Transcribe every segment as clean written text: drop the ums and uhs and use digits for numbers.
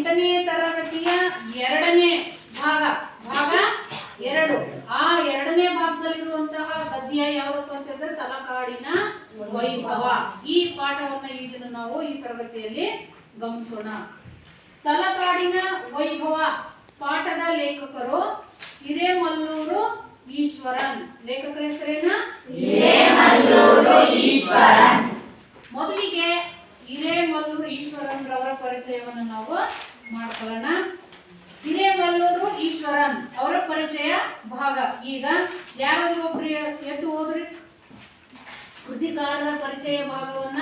8ನೇ ತರಗತಿಯ 2ನೇ ಭಾಗ ಭಾಗ 2 ಆ 2ನೇ ಭಾಗದಲ್ಲಿರುವಂತಹ ಗದ್ಯ ಯಾವುದಪ್ಪ ಅಂತ ಹೇಳಿದ್ರೆ ತಲಕಾಡಿನ ವೈಭವ. ಈ ಪಾಠವನ್ನ ಇದನ್ನು ನಾವು ಈ ತರಗತಿಯಲ್ಲಿ ಗಮನಿಸೋಣ. ತಲಕಾಡಿನ ವೈಭವ ಪಾಠದ ಲೇಖಕರು ಹಿರೇಮಲ್ಲೂರು ಈಶ್ವರನ್. ಲೇಖಕರ ಹೆಸರೇನು? ಹಿರೇಮಲ್ಲೂರು ಈಶ್ವರನ್. ಮೊದಲಿಗೆ ಹಿರೇಮಲ್ಲೂರು ಈಶ್ವರನ್ ರವರ ಪರಿಚಯವನ್ನು ನಾವು ಮಾಡ್ಕೊಳ್ಳೋಣ. ಹಿರೇಮಲ್ಲೂರು ಈಶ್ವರನ್ ಅವರ ಪರಿಚಯ ಭಾಗ. ಈಗ ಯಾರಾದ್ರೂ ಒಬ್ರು ಎದ್ದು ಹೋದ್ರಿ ಕೃತಿಕಾರರ ಪರಿಚಯ ಭಾಗವನ್ನ.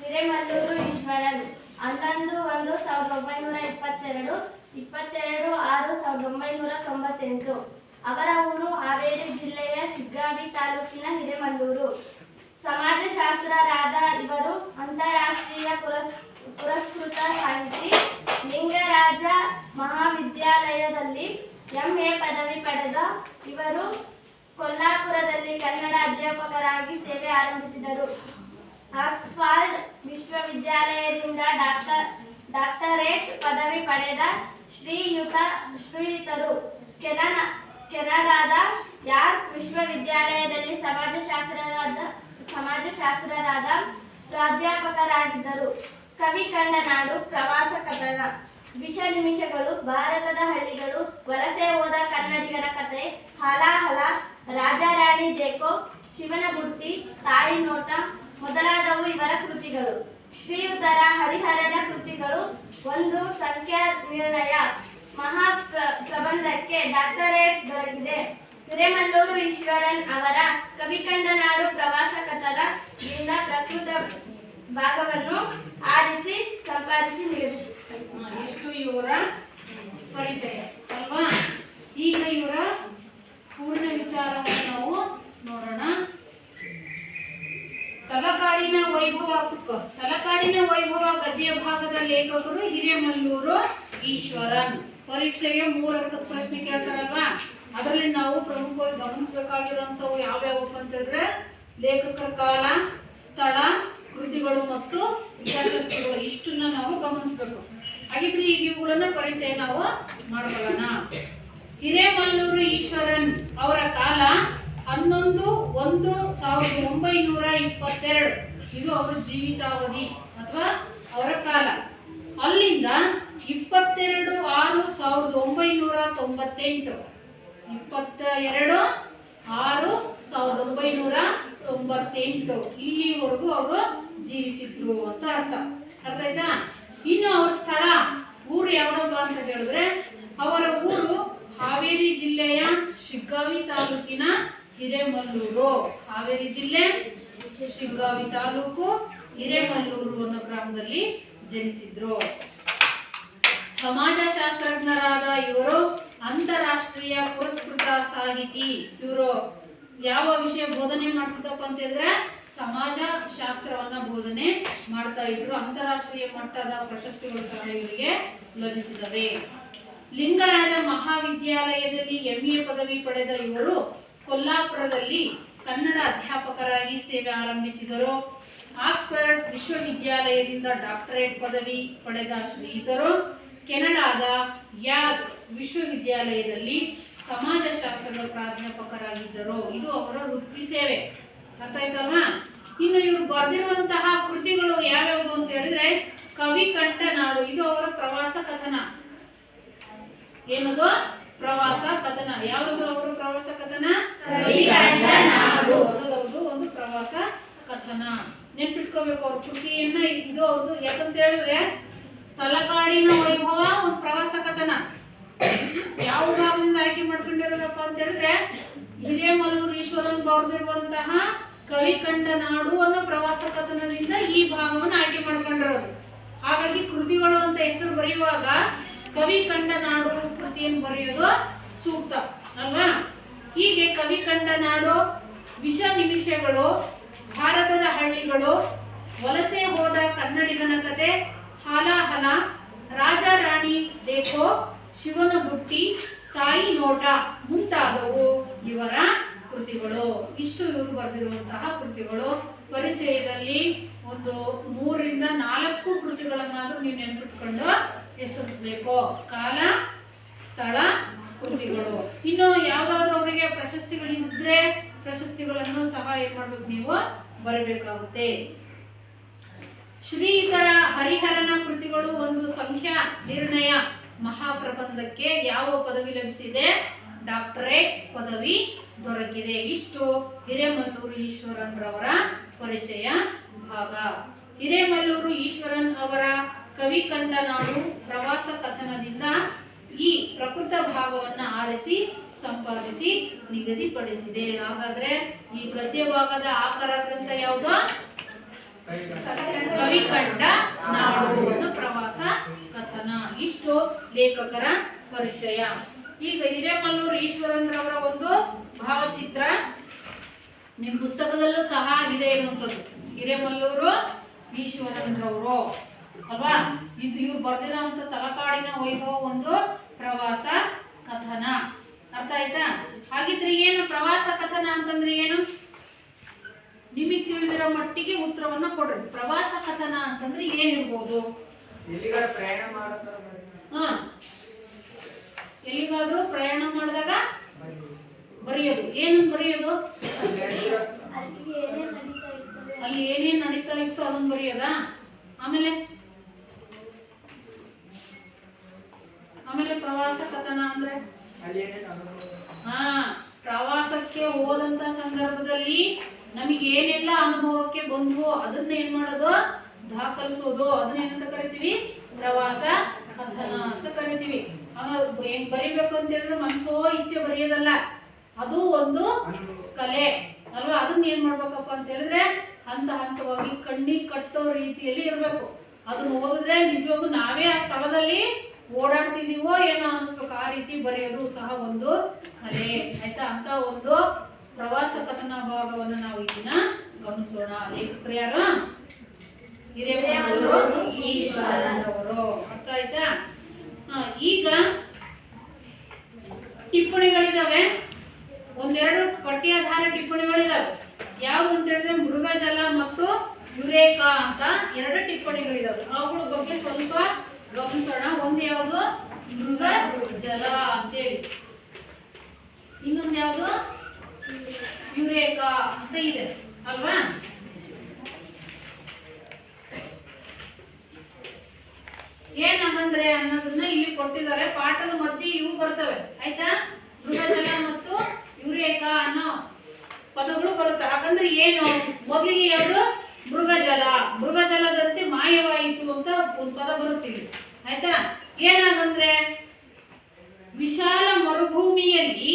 ಹಿರೇಮಲ್ಲೂರು ಈಶ್ವರನ್ 11/1/1922, 22/6/1998. ಅವರ ಊರು ಹಾವೇರಿ ಜಿಲ್ಲೆಯ ಶಿಗ್ಗಾವಿ ತಾಲೂಕಿನ ಹಿರೇಮಲ್ಲೂರು. ಸಮಾಜಶಾಸ್ತ್ರರಾದ ಇವರು ಅಂತಾರಾಷ್ಟ್ರೀಯ ಪುರಸ್ಕೃತ ಸಾಹಿತಿ. ಲಿಂಗರಾಜ ಮಹಾವಿದ್ಯಾಲಯದಲ್ಲಿ MA ಪದವಿ ಪಡೆದ ಇವರು ಕೊಲ್ಲಾಪುರದಲ್ಲಿ ಕನ್ನಡ ಅಧ್ಯಾಪಕರಾಗಿ ಸೇವೆ ಆರಂಭಿಸಿದರು. ಆಕ್ಸ್ಫರ್ಡ್ ವಿಶ್ವವಿದ್ಯಾಲಯದಿಂದ ಡಾಕ್ಟರೇಟ್ ಪದವಿ ಪಡೆದ ಶ್ರೀಯುತರು ಕೆನಡಾದ ಯಾರ್ಕ್ ವಿಶ್ವವಿದ್ಯಾಲಯದಲ್ಲಿ ಸಮಾಜಶಾಸ್ತ್ರರಾದ ಪ್ರಾಧ್ಯಾಪಕರಾಗಿದ್ದರು. ಕವಿ ಕಂಡ ನಾಡು, ಪ್ರವಾಸ ಕಥನ, ವಿಷ ನಿಮಿಷಗಳು, ಭಾರತದ ಹಳ್ಳಿಗಳು, ವಲಸೆ ಹೋದ ಕನ್ನಡಿಗರ ಕಥೆ, ಹಲಾಹಲ, ರಾಜಾರಾಣಿ ದೇಕೋ, ಶಿವನ ಬುಟ್ಟಿ, ತಾಯಿ ನೋಟ ಮೊದಲಾದವು ಇವರ ಕೃತಿಗಳು. ಶ್ರೀಯುತರ ಹರಿಹರನ ಕೃತಿಗಳು ಒಂದು ಸಂಖ್ಯಾ ನಿರ್ಣಯ ಪ್ರಬಂಧಕ್ಕೆ ಡಾಕ್ಟರೇಟ್ ದೊರಕಿದೆ. ಹಿರೇಮಲ್ಲೂರು ಈಶ್ವರನ್ ಅವರ ಕವಿ ಕಂಡ ನಾಡು, ಪ್ರವಾಸ ಕಥನದಿಂದ ಪ್ರಕೃತ ಭಾಗವನ್ನು ಆರಿಸಿ ಸಂಪಾದಿಸಿ ನಿಗದಿಸಿ. ಇಷ್ಟು ಇವರ ಪರಿಚಯ ಅಲ್ವಾ? ಈಗ ಇವರ ಪೂರ್ಣ ವಿಚಾರವನ್ನು ನಾವು ನೋಡೋಣ. ತಲಕಾಡಿನ ವೈಭವ ಗದ್ಯ ಭಾಗದ ಲೇಖಕರು ಹಿರೇಮಲ್ಲೂರು ಈಶ್ವರನ್. ಪರೀಕ್ಷೆಗೆ 3 ಅಂಕದ ಪ್ರಶ್ನೆ ಕೇಳ್ತಾರಲ್ವಾ, ಅದರಲ್ಲಿ ನಾವು ಪ್ರಮುಖವಾಗಿ ಗಮನಿಸಬೇಕಾಗಿರುವಂತವು ಯಾವ್ಯಾವಪ್ಪ ಅಂತ ಹೇಳಿದ್ರೆ ಲೇಖಕರ ಕಾಲ, ಸ್ಥಳ, ಕೃತಿಗಳು ಮತ್ತು ಪ್ರಶಸ್ತಿಗಳು. ಇಷ್ಟನ್ನ ನಾವು ಗಮನಿಸಬೇಕು. ಹಾಗಿದ್ರೆ ಈಗ ಇವುಗಳನ್ನ ಪರಿಚಯ ನಾವು ಮಾಡ್ಕೊಳ್ಳೋಣ. ಹಿರೇಮಲ್ಲೂರು ಈಶ್ವರನ್ ಅವರ ಕಾಲ 11/1/1922. ಇದು ಅವರ ಜೀವಿತಾವಧಿ ಅಥವಾ ಅವರ ಕಾಲ. ಅಲ್ಲಿಂದ 22/6/1998, 22/6/1998 ಇಲ್ಲಿವರೆಗೂ ಅವರು ಜೀವಿಸಿದ್ರು ಅಂತ ಅರ್ಥ ಆಯ್ತಾ? ಇನ್ನು ಅವ್ರ ಸ್ಥಳ, ಊರು ಯಾವ್ದಪ್ಪ ಅಂತ ಹೇಳಿದ್ರೆ ಅವರ ಊರು ಹಾವೇರಿ ಜಿಲ್ಲೆಯ ಶಿಗ್ಗಾವಿ ತಾಲೂಕಿನ ಹಿರೇಮಲ್ಲೂರು. ಹಾವೇರಿ ಜಿಲ್ಲೆ ಶಿಗ್ಗಾವಿ ತಾಲೂಕು ಹಿರೇಮಲ್ಲೂರು ಅನ್ನೋ ಗ್ರಾಮದಲ್ಲಿ ಜನಿಸಿದ್ರು. ಸಮಾಜಶಾಸ್ತ್ರಜ್ಞರಾದ ಇವರು ಅಂತಾರಾಷ್ಟ್ರೀಯ ಪುರಸ್ಕೃತ ಸಾಹಿತಿ. ಇವರು ಯಾವ ವಿಷಯ ಬೋಧನೆ ಮಾಡ್ತಿದ್ದಪ್ಪ ಅಂತ ಹೇಳಿದ್ರೆ ಸಮಾಜ ಶಾಸ್ತ್ರವನ್ನ ಬೋಧನೆ ಮಾಡ್ತಾ ಇದ್ರು. ಅಂತಾರಾಷ್ಟ್ರೀಯ ಮಟ್ಟದ ಪ್ರಶಸ್ತಿಗಳು ಸಹ ಇವರಿಗೆ ಲಭಿಸಿದವೆ. ಲಿಂಗರಾಜ ಮಹಾವಿದ್ಯಾಲಯದಲ್ಲಿ MA ಪದವಿ ಪಡೆದ ಇವರು ಕೊಲ್ಲಾಪುರದಲ್ಲಿ ಕನ್ನಡ ಅಧ್ಯಾಪಕರಾಗಿ ಸೇವೆ ಆರಂಭಿಸಿದರು. ಆಕ್ಸ್ಫರ್ಡ್ ವಿಶ್ವವಿದ್ಯಾಲಯದಿಂದ ಡಾಕ್ಟರೇಟ್ ಪದವಿ ಪಡೆದ ಶ್ರೀಯುತರು ಕೆನಡಾದ ಯಾರ್ಕ್ ವಿಶ್ವವಿದ್ಯಾಲಯದಲ್ಲಿ ಸಮಾಜಶಾಸ್ತ್ರದ ಪ್ರಾಧ್ಯಾಪಕರಾಗಿದ್ದರು. ಇದು ಅವರ ವೃತ್ತಿ ಸೇವೆ. ಅರ್ಥ ಆಯ್ತಲ್ವಾ? ಇನ್ನು ಇವರು ಬರೆದಿರುವಂತಹ ಕೃತಿಗಳು ಯಾವ್ಯಾವುದು ಅಂತ ಹೇಳಿದ್ರೆ ಕವಿ ಕಂಠ ನಾಡು, ಇದು ಅವರ ಪ್ರವಾಸ ಕಥನ. ಏನದು? ಪ್ರವಾಸ ಕಥನ. ಯಾವುದು ಅವರ ಪ್ರವಾಸ ಕಥನ? ಕವಿ ಕಂಠ ನಾಡು. ಒಂದು ಪ್ರವಾಸ ಕಥನ. ನೆನ್ಪಿಟ್ಕೋಬೇಕು ಅವ್ರ ಕೃತಿಯನ್ನ. ಇದು ಅವ್ರದ್ದು. ಯಾಕಂತ ಹೇಳಿದ್ರೆ ತಲಕಾಡಿನ ವೈಭವ ಒಂದು ಪ್ರವಾಸ ಕಥನ. ಯಾವ ಭಾಗದಿಂದ ಆಯ್ಕೆ ಮಾಡ್ಕೊಂಡಿರೋದಪ್ಪ ಅಂತ ಹೇಳಿದ್ರೆ ಹಿರೇಮಲ್ಲೂರು ಈಶ್ವರನ್ ಬರೆದಿರುವಂತಹ ಕವಿ ಕಂಡ ನಾಡು ಅನ್ನೋ ಪ್ರವಾಸ ಕಥನದಿಂದ ಈ ಭಾಗವನ್ನು ಆಯ್ಕೆ ಮಾಡ್ಕೊಂಡಿರೋದು. ಹಾಗಾಗಿ ಕೃತಿಗಳು ಅಂತ ಹೆಸರು ಬರೆಯುವಾಗ ಕವಿ ಕಂಡ ನಾಡು ಕೃತಿಯನ್ನು ಬರೆಯೋದು ಸೂಕ್ತ ಅಲ್ವಾ? ಹೀಗೆ ಕವಿ ಕಂಡ ನಾಡು, ವಿಷ ನಿಮಿಷಗಳು, ಭಾರತದ ಹಳ್ಳಿಗಳು, ವಲಸೆ ಹೋದ ಕನ್ನಡಿಗನ ಕತೆ, ಹಲಾಹಲ, ರಾಜಾರಾಣಿ ದೇಕೋ, ಶಿವನ ಬುಟ್ಟಿ, ತಾಯಿ ನೋಟ ಮುಂತಾದವು ಇವರ ಕೃತಿಗಳು. ಇಷ್ಟು ಇವರು ಬರೆದಿರುವಂತಹ ಕೃತಿಗಳು. ಪರಿಚಯದಲ್ಲಿ ಒಂದು 3 ರಿಂದ 4 ಕೃತಿ ಕೃತಿಗಳನ್ನಾದ್ರೂ ನೀವು ನೆನ್ಪಿಟ್ಕೊಂಡು ಹೆಸರಿಸ್ಬೇಕು. ಕಾಲ, ಸ್ಥಳ, ಕೃತಿಗಳು. ಇನ್ನು ಯಾವ್ದಾದ್ರು ಅವರಿಗೆ ಪ್ರಶಸ್ತಿಗಳಿದ್ರೆ ಪ್ರಶಸ್ತಿಗಳನ್ನು ಸಹ ಏನ್ ಮಾಡ್ಬೇಕು, ನೀವು ಬರಬೇಕಾಗುತ್ತೆ. ಶ್ರೀಧರ ಹರಿಹರನ ಕೃತಿಗಳು ಒಂದು ಸಂಖ್ಯಾ ನಿರ್ಣಯ ಮಹಾಪ್ರಬಂಧಕ್ಕೆ ಯಾವ ಪದವಿ ಲಭಿಸಿದೆ? ಡಾಕ್ಟರೇಟ್ ಪದವಿ ದೊರಕಿದೆ. ಇಷ್ಟು ಹಿರೇಮಲ್ಲೂರು ಈಶ್ವರನ್ ರವರ ಪರಿಚಯ ಭಾಗ. ಹಿರೇಮಲ್ಲೂರು ಈಶ್ವರನ್ ಅವರ ಕವಿ ಕಂಡ ನಾಡು ಪ್ರವಾಸ ಕಥನದಿಂದ ಈ ಪ್ರಕೃತ ಭಾಗವನ್ನ ಆರಿಸಿ ಸಂಪಾದಿಸಿ ನಿಗದಿಪಡಿಸಿದೆ. ಹಾಗಾದ್ರೆ ಈ ಗದ್ಯ ಭಾಗದ ಆಕರ ಗ್ರಂಥ ಯಾವುದು? ಕವಿ ಕಂಡ ನಾಡು ಪ್ರವಾಸ ಕಥನ. ಇಷ್ಟು ಲೇಖಕರ ಪರಿಚಯ. ಈಗ ಹಿರೇಮಲ್ಲೂರು ಈಶ್ವರನ್ ರವರ ಒಂದು ಭಾವಚಿತ್ರ ನಿಮ್ಮ ಪುಸ್ತಕದಲ್ಲೂ ಸಹ ಇದೆ ಎನ್ನುವಂಥದ್ದು. ಹಿರೇಮಲ್ಲೂರು ಈಶ್ವರನ್ ರವರು ಅಲ್ವಾ? ಇದು ಇವ್ರು ಬರ್ದಿರೋಂಥ ತಲಕಾಡಿನ ವೈಭವ ಒಂದು ಪ್ರವಾಸ ಕಥನ. ಅರ್ಥ ಆಯ್ತಾ? ಹಾಗಿದ್ರೆ ಏನು ಪ್ರವಾಸ ಕಥನ ಅಂತಂದ್ರೆ ಏನು? ನಿಮಗೆ ತಿಳಿದಿರೋ ಮಟ್ಟಿಗೆ ಉತ್ತರವನ್ನ ಕೊಡ್ರಿ. ಪ್ರವಾಸ ಕಥನ ಅಂತಂದ್ರೆ ಏನಿರ್ಬೋದು? ಎಲ್ಲಿಗಾದ್ರೂ ಪ್ರಯಾಣ ಮಾಡಿದಾಗ ಬರೆಯೋದು. ಏನು ಬರೆಯೋದು? ಅಲ್ಲಿ ಏನೇನ್ ನಡೀತಾ ಇತ್ತು ಅದನ್ನ ಬರೆಯೋದಾ? ಆಮೇಲೆ ಪ್ರವಾಸ ಕಥನ ಅಂದ್ರೆ ಪ್ರವಾಸಕ್ಕೆ ಹೋದಂತ ಸಂದರ್ಭದಲ್ಲಿ ನಮಗೆ ಏನೆಲ್ಲ ಅನುಭವಕ್ಕೆ ಬಂದ್ವು ಅದನ್ನ ಏನ್ ಮಾಡೋದು? ದಾಖಲಿಸೋದು. ಅದನ್ನ ಏನಂತ ಕರಿತೀವಿ? ಪ್ರವಾಸ ಕಥನ ಅಂತ ಕರಿತೀವಿ. ಹೆಂಗ್ ಬರಿಬೇಕು ಅಂತ ಹೇಳಿದ್ರೆ ಮನಸೋ ಇಚ್ಛೆ ಬರೆಯೋದಲ್ಲ, ಅದು ಒಂದು ಕಲೆ ಅಲ್ವಾ? ಅದನ್ನ ಏನ್ ಮಾಡ್ಬೇಕಪ್ಪ ಅಂತ ಹೇಳಿದ್ರೆ ಹಂತ ಹಂತವಾಗಿ ಕಣ್ಣಿಗೆ ಕಟ್ಟೋ ರೀತಿಯಲ್ಲಿ ಇರಬೇಕು. ಅದನ್ನ ಓದಿದ್ರೆ ನಿಜವಾಗೂ ನಾವೇ ಆ ಸ್ಥಳದಲ್ಲಿ ಓಡಾಡ್ತಿದೀವೋ ಏನೋ ಅನಿಸ್ಬೇಕು. ಆ ರೀತಿ ಬರೆಯೋದು ಸಹ ಒಂದು ಕಲೆ. ಆಯ್ತಾ? ಅಂತ ಒಂದು ಪ್ರವಾಸ ಕಥನ ಭಾಗವನ್ನು ನಾವು ಇದನ್ನ ಗಮನಿಸೋಣ. ಲೇಖಕರು ಯಾರು? ಹಿರೇಮಲ್ಲೂರು ಈಶ್ವರನ್ ಅವರು. ಅರ್ಥ ಆಯ್ತಾ? ಈಗ ಟಿಪ್ಪಣಿಗಳಿದಾವೆ. ಒಂದೆರಡು ಪಠ್ಯಾಧಾರ ಟಿಪ್ಪಣಿಗಳಿದಾವೆ. ಯಾವುದು ಅಂತ ಹೇಳಿದ್ರೆ ಮೃಗಜಲ ಮತ್ತು ಯುರೇಕಾ ಅಂತ ಎರಡು ಟಿಪ್ಪಣಿಗಳಿದಾವೆ. ಅವುಗಳ ಬಗ್ಗೆ ಸ್ವಲ್ಪ ಗಮನಿಸೋಣ. ಒಂದು ಯಾವುದು? ಮೃಗ ಜಲ ಅಂತೇಳಿ. ಇನ್ನೊಂದು ಯಾವುದು? ಯುರೇಕಾ ಅಂತ ಇದೆ ಅಲ್ವಾ? ಏನಂದ್ರೆ ಅನ್ನೋದನ್ನ ಇಲ್ಲಿ ಕೊಟ್ಟಿದ್ದಾರೆ. ಪಾಠದ ಮಧ್ಯೆ ಇವು ಬರ್ತವೆ. ಆಯ್ತಾ? ಮೃಗಜಲ ಮತ್ತು ಯುರೇಕಾ ಅನ್ನೋ ಪದಗಳು ಬರುತ್ತೆ. ಹಾಗಂದ್ರೆ ಏನು? ಮೊದಲಿಗೆ ಯಾವುದು? ಮೃಗಜಲ. ಮೃಗಜಲದಂತೆ ಮಾಯವಾಯಿತು ಅಂತ ಒಂದು ಪದ ಬರುತ್ತಿದೆ. ಆಯ್ತಾ? ಏನಾಗಂದ್ರೆ ವಿಶಾಲ ಮರುಭೂಮಿಯಲ್ಲಿ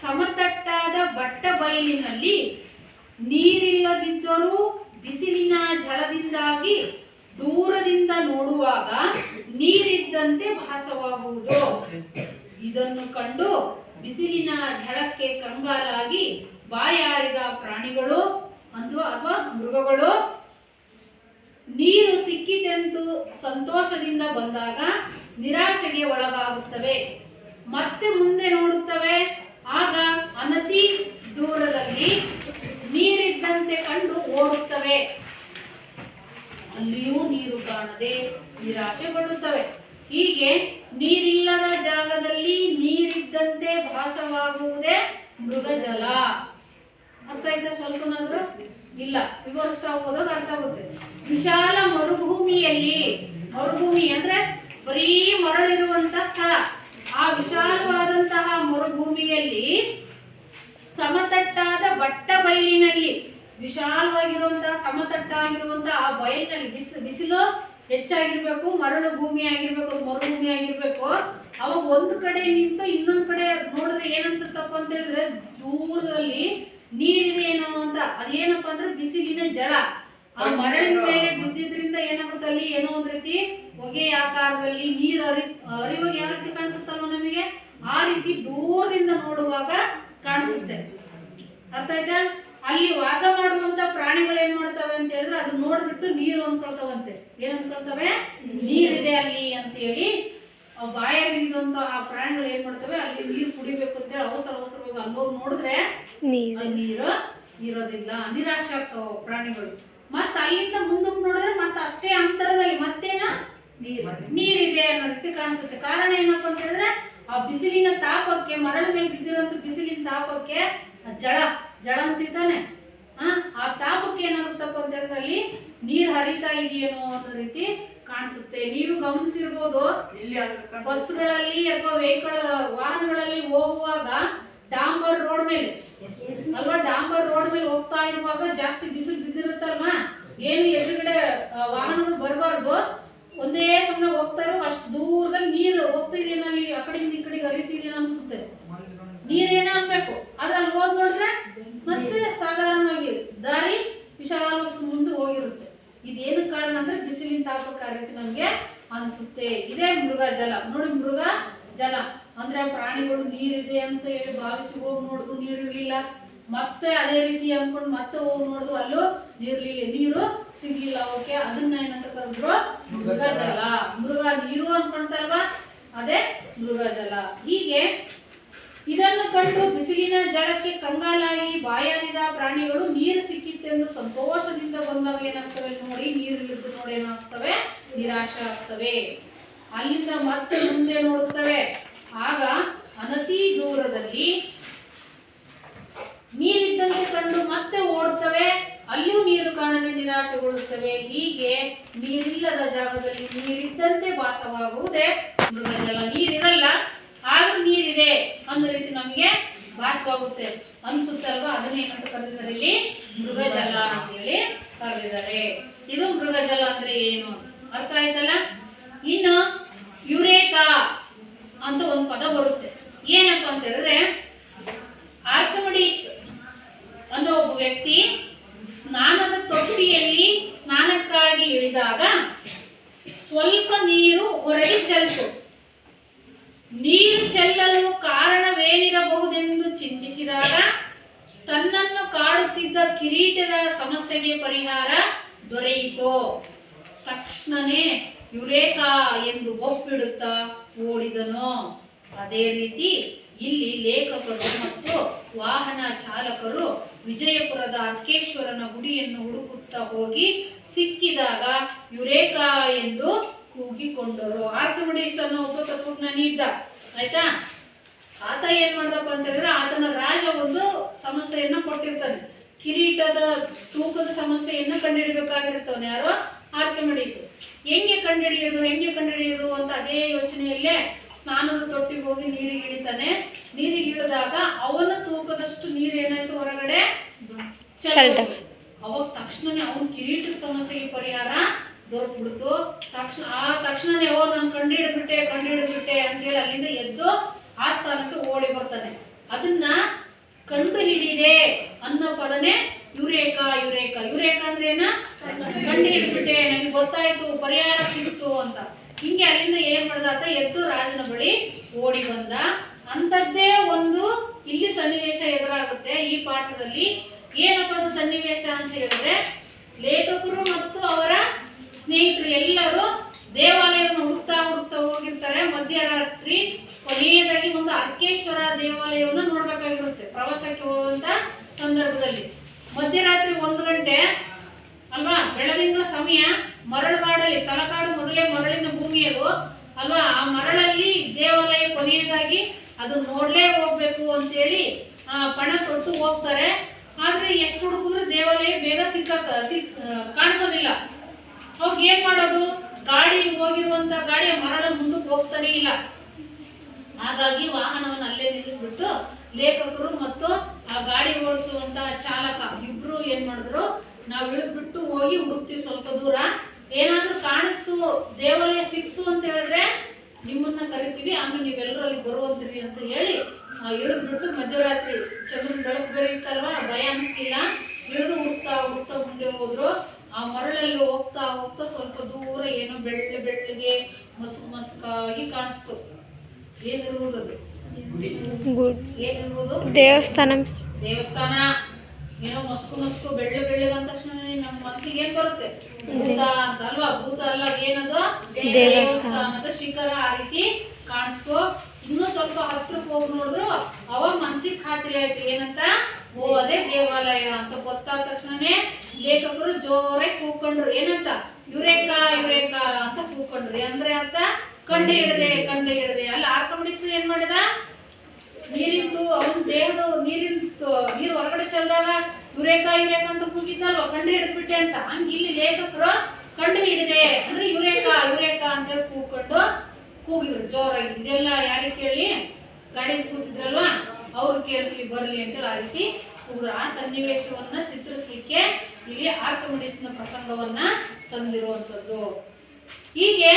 ಸಮತಟ್ಟಾದ ಬಟ್ಟ ಬಯಲಿನಲ್ಲಿ ನೀರಿಲ್ಲದಿದ್ದರೂ ಬಿಸಿಲಿನ ಝಳದಿಂದಾಗಿ ದೂರದಿಂದ ನೋಡುವಾಗ ನೀರಿದ್ದಂತೆ ಭಾಸವಾಗುವುದು. ಇದನ್ನು ಕಂಡು ಬಿಸಿಲಿನ ಝಳಕ್ಕೆ ಕಂಗಾಲಾಗಿ ಬಾಯಾರಿದ ಪ್ರಾಣಿಗಳು ಅಥವಾ ಮೃಗಗಳು ನೀರು ಸಿಕ್ಕಿತೆಂದು ಸಂತೋಷದಿಂದ ಬಂದಾಗ ನಿರಾಶೆಗೆ ಒಳಗಾಗುತ್ತವೆ. ಮತ್ತೆ ಮುಂದೆ ನೋಡುತ್ತವೆ. ಆಗ ಅನತಿ ದೂರದಲ್ಲಿ ನೀರಿದ್ದಂತೆ ಕಂಡು ಓಡುತ್ತವೆ. ಅಲ್ಲಿಯೂ ನೀರು ಕಾಣದೆ ನಿರಾಶೆಗೊಳ್ಳುತ್ತವೆ. ಹೀಗೆ ನೀರಿಲ್ಲದ ಜಾಗದಲ್ಲಿ ನೀರಿದ್ದಂತೆ ಭಾಸವಾಗುವುದೇ ಮೃಗಜಲ. ಅರ್ಥ ಆಯ್ತಾ? ಸ್ವಲ್ಪನಾದ್ರೂ ಇಲ್ಲ, ವಿವರಿಸ್ತಾ ಹೋದಾಗ ಅರ್ಥ ಆಗುತ್ತೆ. ವಿಶಾಲ ಮರುಭೂಮಿಯಲ್ಲಿ, ಮರುಭೂಮಿ ಅಂದ್ರೆ ಬರೀ ಮರಳಿರುವಂತ ಸ್ಥಳ, ಆ ವಿಶಾಲವಾದಂತಹ ಮರುಭೂಮಿಯಲ್ಲಿ ಸಮತಟ್ಟಾದ ಬಟ್ಟ ಬಯಲಿನಲ್ಲಿ, ವಿಶಾಲವಾಗಿರುವಂತಹ ಸಮತಟ್ಟಾಗಿರುವಂತಹ ಆ ಬಯಲಿನಲ್ಲಿ ಬಿಸಿಲು ಹೆಚ್ಚಾಗಿರ್ಬೇಕು, ಮರಳು ಭೂಮಿ ಆಗಿರ್ಬೇಕು, ಅದು ಮರುಭೂಮಿ ಆಗಿರ್ಬೇಕು. ಅವಾಗ ಒಂದು ಕಡೆ ನಿಂತು ಇನ್ನೊಂದು ಕಡೆ ನೋಡಿದ್ರೆ ಏನ್ ಅನ್ಸುತ್ತಪ್ಪ ಅಂತ ಹೇಳಿದ್ರೆ ದೂರದಲ್ಲಿ ನೀರಿದೆ ಏನೋ ಅಂತ. ಅದೇನಪ್ಪ ಅಂದ್ರೆ ಬಿಸಿಲಿನ ಜಳ ಆ ಮರಳಿನ ಮೇಲೆ ಬಿದ್ದಿದ್ರಿಂದ ಏನಾಗುತ್ತೆ, ಅಲ್ಲಿ ಏನೋ ಒಂದ್ ರೀತಿ ಹೊಗೆ ಆಕಾರದಲ್ಲಿ ನೀರು ಹರಿವಾಗ ಯಾವ ರೀತಿ ಕಾಣಿಸುತ್ತಲ್ವ ನಮಗೆ, ಆ ರೀತಿ ದೂರದಿಂದ ನೋಡುವಾಗ ಕಾಣಿಸುತ್ತೆ. ಅರ್ಥ ಆಯ್ತಾ? ಅಲ್ಲಿ ವಾಸ ಮಾಡುವಂತ ಪ್ರಾಣಿಗಳು ಏನ್ ಮಾಡ್ತವೆ ಅಂತ ಹೇಳಿದ್ರೆ ಅದನ್ನ ನೋಡ್ಬಿಟ್ಟು ನೀರು ಅಂದ್ಕೊಳ್ತಾವಂತೆ. ಏನ್ ಅಂದ್ಕೊಳ್ತವೆ? ನೀರಿದೆ ಅಲ್ಲಿ ಅಂತ ಹೇಳಿ ಬಾಯಾಗಿರುವಂತ ಆ ಪ್ರಾಣಿಗಳು ಏನ್ ಮಾಡ್ತವೆ, ಅಲ್ಲಿ ನೀರು ಕುಡಿಬೇಕು ಅಂತ ಹೇಳಿ ಅವಸರವಾಗಿ ಅಲ್ಲೋಗಿ ನೋಡಿದ್ರೆ ನೀರು ಇರೋದಿಲ್ಲ, ನಿರಾಶೆ ಆಗ್ತಾವ ಪ್ರಾಣಿಗಳು. ಮತ್ತ ಅಲ್ಲಿಂದ ಮುಂದಕ್ಕೆ ನೋಡಿದ್ರೆ ಮತ್ತೆ ಅಷ್ಟೇ ಅಂತರದಲ್ಲಿ ಮತ್ತೇನ ನೀರಿದೆ ಅನ್ನೋ ರೀತಿ ಕಾಣಿಸುತ್ತೆ. ಕಾರಣ ಏನಪ್ಪ ಅಂತ ಹೇಳಿದ್ರೆ ಆ ಬಿಸಿಲಿನ ತಾಪಕ್ಕೆ, ಮರಳ ಮೇಲೆ ಬಿದ್ದಿರುವಂತ ಬಿಸಿಲಿನ ತಾಪಕ್ಕೆ ಜಳ ಅಂತಿದ್ದಾನೆ. ಆ ತಾಪಕ್ಕೆ ಏನಾಗುತ್ತಪ್ಪ ಅಂತ ಹೇಳಿದ್ರೆ ಅಲ್ಲಿ ನೀರು ಹರಿತಾ ಇದೆಯೇನೋ ಅನ್ನೋ ರೀತಿ ಕಾಣಿಸುತ್ತೆ. ನೀವು ಗಮನಿಸಿರ್ಬೋದು, ಬಸ್ಗಳಲ್ಲಿ ಅಥವಾ ವಾಹನಗಳಲ್ಲಿ ಹೋಗುವಾಗ ಡಾಂಬರ್ ರೋಡ್ ಮೇಲೆ ಅಲ್ವಾ, ಡಾಂಬರ್ ರೋಡ್ ಮೇಲೆ ಹೋಗ್ತಾ ಇರುವಾಗ ಜಾಸ್ತಿ ಬಿಸಿಲು ಬಿದ್ದಿರುತ್ತಲ್ವಾ, ಏನು ಎದುರುಗಡೆ ವಾಹನಗಳು ಬರಬಾರ್ದು, ಒಂದೇ ಸಮಯ ಹೋಗ್ತಾರೋ ಅಷ್ಟು ದೂರದಲ್ಲಿ ನೀರು ಹೋಗ್ತಿದೇನ, ಅಲ್ಲಿ ಆ ಕಡೆಯಿಂದ ಈ ಕಡೆಗೆ ಹರಿತಿದೇನ ಅನ್ಸುತ್ತೆ. ನೀರೇನ ಅನ್ಬೇಕು, ಆದ್ರೆ ಅಲ್ಲಿ ಹೋದ್ ನೋಡಿದ್ರೆ ಮತ್ತೆ ಸಾಧಾರಣವಾಗಿ ದಾರಿ ವಿಶಾಲವಾಗಿ ಮುಂದೆ ಹೋಗಿರುತ್ತೆ. ಇದೇನು ಕಾರಣ ಅಂದ್ರೆ ಬಿಸಿಲಿನ ತಾಪಕ್ಕೆ ಆ ರೀತಿ ನಮ್ಗೆ ಅನ್ಸುತ್ತೆ. ಇದೇ ಮೃಗ ಜಲ. ನೋಡಿ, ಮೃಗ ಜಲ ಅಂದ್ರೆ ಪ್ರಾಣಿಗಳು ನೀರಿದೆ ಅಂತ ಹೇಳಿ ಭಾವಿಸಿ ಹೋಗಿ ನೋಡುದು, ನೀರಿರ್ಲಿಲ್ಲ, ಮತ್ತೆ ಅದೇ ರೀತಿ ಅನ್ಕೊಂಡು ಮತ್ತೆ ಹೋಗಿ ನೋಡುದು, ಅಲ್ಲೂ ನೀರು ಸಿಗ್ಲಿಲ್ಲ ಅವಕ್ಕೆ, ಅದನ್ನ ಏನಂತ ಕರೆದ್ರು ಮೃಗ ಜಲ. ಮೃಗ ನೀರು ಅನ್ಕೊಂತಲ್ವಾ, ಅದೇ ಮೃಗ ಜಲ. ಹೀಗೆ ಇದನ್ನು ಕಂಡು ಬಿಸಿಲಿನ ಜಳಕ್ಕೆ ಕಂಗಾಲಾಗಿ ಬಾಯಾರಿದ ಪ್ರಾಣಿಗಳು ನೀರು ಸಿಕ್ಕಿತ್ತೆಂದು ಸಂತೋಷದಿಂದ ಬಂದಾಗ ಏನಾಗ್ತವೆ ನೋಡಿ, ನೀರಿಲ್ಲಿದ್ದು ನೋಡಿ ಏನಾಗ್ತವೆ, ನಿರಾಶೆ ಆಗ್ತವೆ. ಅಲ್ಲಿಂದ ಮತ್ತೆ ಮುಂದೆ ನೋಡುತ್ತವೆ. ಆಗ ಅನತಿ ದೂರದಲ್ಲಿ ನೀರಿದ್ದಂತೆ ಕಂಡು ಮತ್ತೆ ಓಡುತ್ತವೆ, ಅಲ್ಲಿಯೂ ನೀರು ಕಾಣದೆ ನಿರಾಶೆಗೊಳ್ಳುತ್ತವೆ. ಹೀಗೆ ನೀರಿಲ್ಲದ ಜಾಗದಲ್ಲಿ ನೀರಿದ್ದಂತೆ ಭಾಸವಾಗುವುದೇ ಮೃಗಜಲ. ನೀರಿರಲ್ಲ, ಆದ್ರೂ ನೀರಿದೆ ಅನ್ನೋ ರೀತಿ ನಮಗೆ ಭಾಸವಾಗುತ್ತೆ, ಅನ್ಸುತ್ತಲ್ವಾ. ಅದನ್ನ ಏನಂತ ಕರೆದಿದ್ದಾರೆ ಇಲ್ಲಿ, ಮೃಗಜಲ ಅಂತ ಹೇಳಿ ಕರೆದಿದ್ದಾರೆ. ಇದು ಮೃಗಜಲ ಅಂದ್ರೆ ಏನು ಅರ್ಥ ಆಯ್ತಲ್ಲ. ಇನ್ನು ಯುರೇಕಾ ಅಂತ ಒಂದು ಪದ ಬರುತ್ತೆ. ಏನಪ್ಪ ಅಂತ ಹೇಳಿದ್ರೆ, ಆರ್ಕಿಮಿಡೀಸ್ ಅನ್ನೋ ಒಬ್ಬ ವ್ಯಕ್ತಿ ಸ್ನಾನದ ತೊಟ್ಟಿಯಲ್ಲಿ ಸ್ನಾನಕ್ಕಾಗಿ ಇಳಿದಾಗ ಸ್ವಲ್ಪ ನೀರು ಹೊರಗೆ ಚೆಲ್ತು. ನೀರು ಚೆಲ್ಲಲು ಕಾರಣವೇನಿರಬಹುದೆಂದು ಚಿಂತಿಸಿದಾಗ ತನ್ನನ್ನು ಕಾಡುತ್ತಿದ್ದ ಕಿರೀಟದ ಸಮಸ್ಯೆಗೆ ಪರಿಹಾರ ದೊರೆಯಿತು. ತಕ್ಷಣನೇ ಯುರೇಕಾ ಎಂದು ಒಪ್ಪಿಡುತ್ತಾ ಓಡಿದನು. ಅದೇ ರೀತಿ ಇಲ್ಲಿ ಲೇಖಕರು ಮತ್ತು ವಾಹನ ಚಾಲಕರು ವಿಜಯಪುರದ ಅರ್ಕೇಶ್ವರನ ಗುಡಿಯನ್ನು ಹುಡುಕುತ್ತಾ ಹೋಗಿ ಸಿಕ್ಕಿದಾಗ ಯುರೇಕಾ ಎಂದು ಕೂಗಿಕೊಂಡರು. ಆರ್ಕಿಮಿಡೀಸ್ ಅನ್ನೋ ಒಬ್ಬ ತತ್ವಜ್ಞಾನಿ ಇದ್ದ, ಆಯ್ತಾ. ಆತ ಏನ್ ಮಾಡ್ದಪ್ಪ ಅಂತ ಹೇಳಿದ್ರೆ, ಆತನ ರಾಜ ಒಂದು ಸಮಸ್ಯೆಯನ್ನ ಕೊಟ್ಟಿರ್ತಾನೆ, ಕಿರೀಟದ ತೂಕದ ಸಮಸ್ಯೆಯನ್ನ ಕಂಡುಹಿಡಿಬೇಕಾಗಿರ್ತವನು ಯಾರು, ಆರ್ಕಿಮಿಡೀಸ್. ಹೆಂಗೆ ಕಂಡುಹಿಡಿಯೋದು ಅಂತ ಅದೇ ಯೋಚನೆಯಲ್ಲೇ ಸ್ನಾನದ ತೊಟ್ಟಿಗೆ ಹೋಗಿ ನೀರಿಗೆ ಇಳಿತಾನೆ. ನೀರಿಗೆ ಇಳಿದಾಗ ಅವನ ತೂಕದಷ್ಟು ನೀರು ಏನಾಯ್ತು ಹೊರಗಡೆ ಅವಾಗ ತಕ್ಷಣನೇ ಅವನ ಕಿರೀಟದ ಸಮಸ್ಯೆಗೆ ಪರಿಹಾರ ದೊರಕ್ಬಿಡ್ತು. ತಕ್ಷಣನೇ ನಾನು ಕಂಡುಹಿಡಿದ್ಬಿಟ್ಟೆ ಅಂತೇಳಿ ಅಲ್ಲಿಂದ ಎದ್ದು ಆ ಸ್ಥಾನಕ್ಕೆ ಓಡಿ ಬರ್ತಾನೆ. ಅದನ್ನ ಕಂಡು ಹಿಡಿದೆ ಅನ್ನೋ ಪದನೇ ಯುರೇಕಾ. ಯುರೇಕಾ ಅಂದ್ರೆ ಏನ, ಕಂಡು ಹಿಡಿದ್ಬಿಟ್ಟೆ, ನನಗೆ ಗೊತ್ತಾಯ್ತು, ಪರಿಹಾರ ಸಿಕ್ತು ಅಂತ. ಹಿಂಗೆ ಅಲ್ಲಿಂದ ಏನ್ ಮಾಡ್ದಾತ, ಎದ್ದು ರಾಜನ ಬಳಿ ಓಡಿ ಬಂದ. ಅಂತದ್ದೇ ಒಂದು ಇಲ್ಲಿ ಸನ್ನಿವೇಶ ಎದುರಾಗುತ್ತೆ ಈ ಪಾಠದಲ್ಲಿ. ಏನಪ್ಪ ಅದು ಸನ್ನಿವೇಶ ಅಂತ ಹೇಳಿದ್ರೆ, ಲೇಖಕರು ಮತ್ತು ಅವರ ಸ್ನೇಹಿತರು ಎಲ್ಲರೂ ದೇವಾಲಯವನ್ನು ಹುಡುಕ್ತಾ ಹೋಗಿರ್ತಾರೆ. ಮಧ್ಯರಾತ್ರಿ ಕೊನೆಯದಾಗಿ ಒಂದು ಅರ್ಕೇಶ್ವರ ದೇವಾಲಯವನ್ನು ನೋಡ್ಬೇಕಾಗಿರುತ್ತೆ ಪ್ರವಾಸಕ್ಕೆ ಹೋಗುವಂತ ಸಂದರ್ಭದಲ್ಲಿ. ಮಧ್ಯರಾತ್ರಿ 1 ಗಂಟೆ ಅಲ್ವಾ, ಬೆಳದಿಂಗಳ ಸಮಯ, ಮರಳುಗಾಡಲ್ಲಿ, ತಲಕಾಡು ಮೊದಲೇ ಮರಳಿನ ಭೂಮಿ ಅದು ಅಲ್ವಾ, ಆ ಮರಳಲ್ಲಿ ದೇವಾಲಯ ಕೊನೆಯದಾಗಿ ಅದು ನೋಡ್ಲೇ ಹೋಗ್ಬೇಕು ಅಂತೇಳಿ ಪಣ ತೊಟ್ಟು ಹೋಗ್ತಾರೆ. ಆದ್ರೆ ಎಷ್ಟು ಹುಡುಕಿದ್ರು ದೇವಾಲಯ ಬೇಗ ಕಾಣಿಸೋದಿಲ್ಲ. ಅವ್ರಿಗೆ ಏನ್ ಮಾಡೋದು, ಗಾಡಿ ಹೋಗಿರುವಂತ ಗಾಡಿಯ ಮರಳ ಮುಂದಕ್ಕೆ ಹೋಗ್ತಾನೆ ಇಲ್ಲ. ಹಾಗಾಗಿ ವಾಹನವನ್ನು ಅಲ್ಲೇ ನಿಲ್ಲಿಸ್ಬಿಟ್ಟು ಲೇಖಕರು ಮತ್ತು ಆ ಗಾಡಿ ಓಡಿಸುವಂತಹ ಚಾಲಕ ಇಬ್ರು ಏನ್ ಮಾಡಿದ್ರು, ನಾವು ಇಳಿದ್ಬಿಟ್ಟು ಹೋಗಿ ಹುಡುಕ್ತಿವಿ ಸ್ವಲ್ಪ ದೂರ, ಏನಾದ್ರೂ ಕಾಣಿಸ್ತು, ದೇವಾಲಯ ಸಿಕ್ತು ಅಂತ ಹೇಳಿದ್ರೆ ನಿಮ್ಮನ್ನ ಕರಿತೀವಿ, ಆಮೇಲೆ ನೀವೆಲ್ಲರೂ ಅಲ್ಲಿ ಬರುವಂತ್ರಿ ಅಂತ ಹೇಳಿ ಇಳಿದ್ಬಿಟ್ಟು ಮಧ್ಯರಾತ್ರಿ ಚಂದ್ರನ ಬೆಳಕು ಬೇರೆ ಇತ್ತಲ್ವಾ, ಭಯ ಅನಿಸ್ಲಿಲ್ಲ, ಇಳಿದು ಹುಡುಕ್ತಾ ಮುಂದೆ ಹೋದ್ರು. ಆ ಮರಳಲ್ಲಿ ಹೋಗ್ತಾ ಸ್ವಲ್ಪ ದೂರ ಏನೋ ಬೆಳ್ಳಗೆ ಮಸ್ಕಾಗಿ ಕಾಣಿಸ್ತು. ಏನಿರುವುದು, ದೇವಸ್ಥಾನ ಏನೋ ಮಸ್ಕು ಬೆಳ್ಳಗೆ ಅಂದ ತಕ್ಷಣ ನಮ್ಮ ಮನಸ್ಸಿಗೆ ಏನ್ ಬರುತ್ತೆ, ಭೂತ ಅಂತ ಅಲ್ವಾ. ಭೂತ ಅಲ್ಲ, ಏನದು ದೇವಸ್ಥಾನದ ಶಿಖರ ಆ ರೀತಿ ಕಾಣಿಸ್ತು. ಇನ್ನೂ ಸ್ವಲ್ಪ ಹತ್ರಕ್ಕೆ ಹೋಗಿ ನೋಡಿದ್ರು ಅವಾಗ ಮನ್ಸಿಗೆ ಖಾತ್ರಿ ಆಯ್ತು, ಏನಂತ, ಓ ಅದೇ ದೇವಾಲಯ ಅಂತ ಗೊತ್ತಾದ ತಕ್ಷಣನೇ ಲೇಖಕರು ಜೋರಾಗಿ ಕೂಕೊಂಡ್ರು. ಏನಂತ, ಯುರೇಕಾ ಅಂತ ಕೂಕೊಂಡ್ರು. ಕೂತ್ಕೊಂಡ್ರಿ ಅಂದ್ರೆ ಅರ್ಥ ಕಂಡು ಹಿಡದೆ ಅಲ್ಲ ಆರ್ಕಮಿಡಿಸ್ ಏನ್ ಮಾಡಿದ ನೀರಿಂದು ಅವನ ದೇಹದ ನೀರು ಹೊರಗಡೆ ಚೆಲ್ದಾಗ ಯುರೇಕಾ ಅಂತ ಕೂಗಿದ್ನಲ್ವ ಕಂಡು ಹಿಡಿದ್ಬಿಟ್ಟೆ ಅಂತ ಹಂಗ ಇಲ್ಲಿ ಲೇಖಕರು ಕಂಡು ಹಿಡಿದೆ ಅಂದ್ರೆ ಯುರೇಕಾ ಅಂತ ಹೇಳಿ ಕೂಗಿದ್ರು ಜೋರಾಗಿ. ಇದೆಲ್ಲ ಯಾರಿಗೆ ಕೇಳಿ ಗಾಡಿ ಕೂತಿದ್ರಲ್ವಾ ಅವ್ರು ಕೇಳಿಸ್ಲಿ ಬರ್ಲಿ ಅಂತೇಳಿ ಆ ರೀತಿ ಕೂಗಿದ್ರು. ಆ ಸನ್ನಿವೇಶವನ್ನ ಚಿತ್ರಿಸ್ಲಿಕ್ಕೆ ಇಲ್ಲಿ ಆರ್ಕಮಿಡಿಸ್ನ ಪ್ರಸಂಗವನ್ನ ತಂದಿರುವಂತದ್ದು. ಹೀಗೆ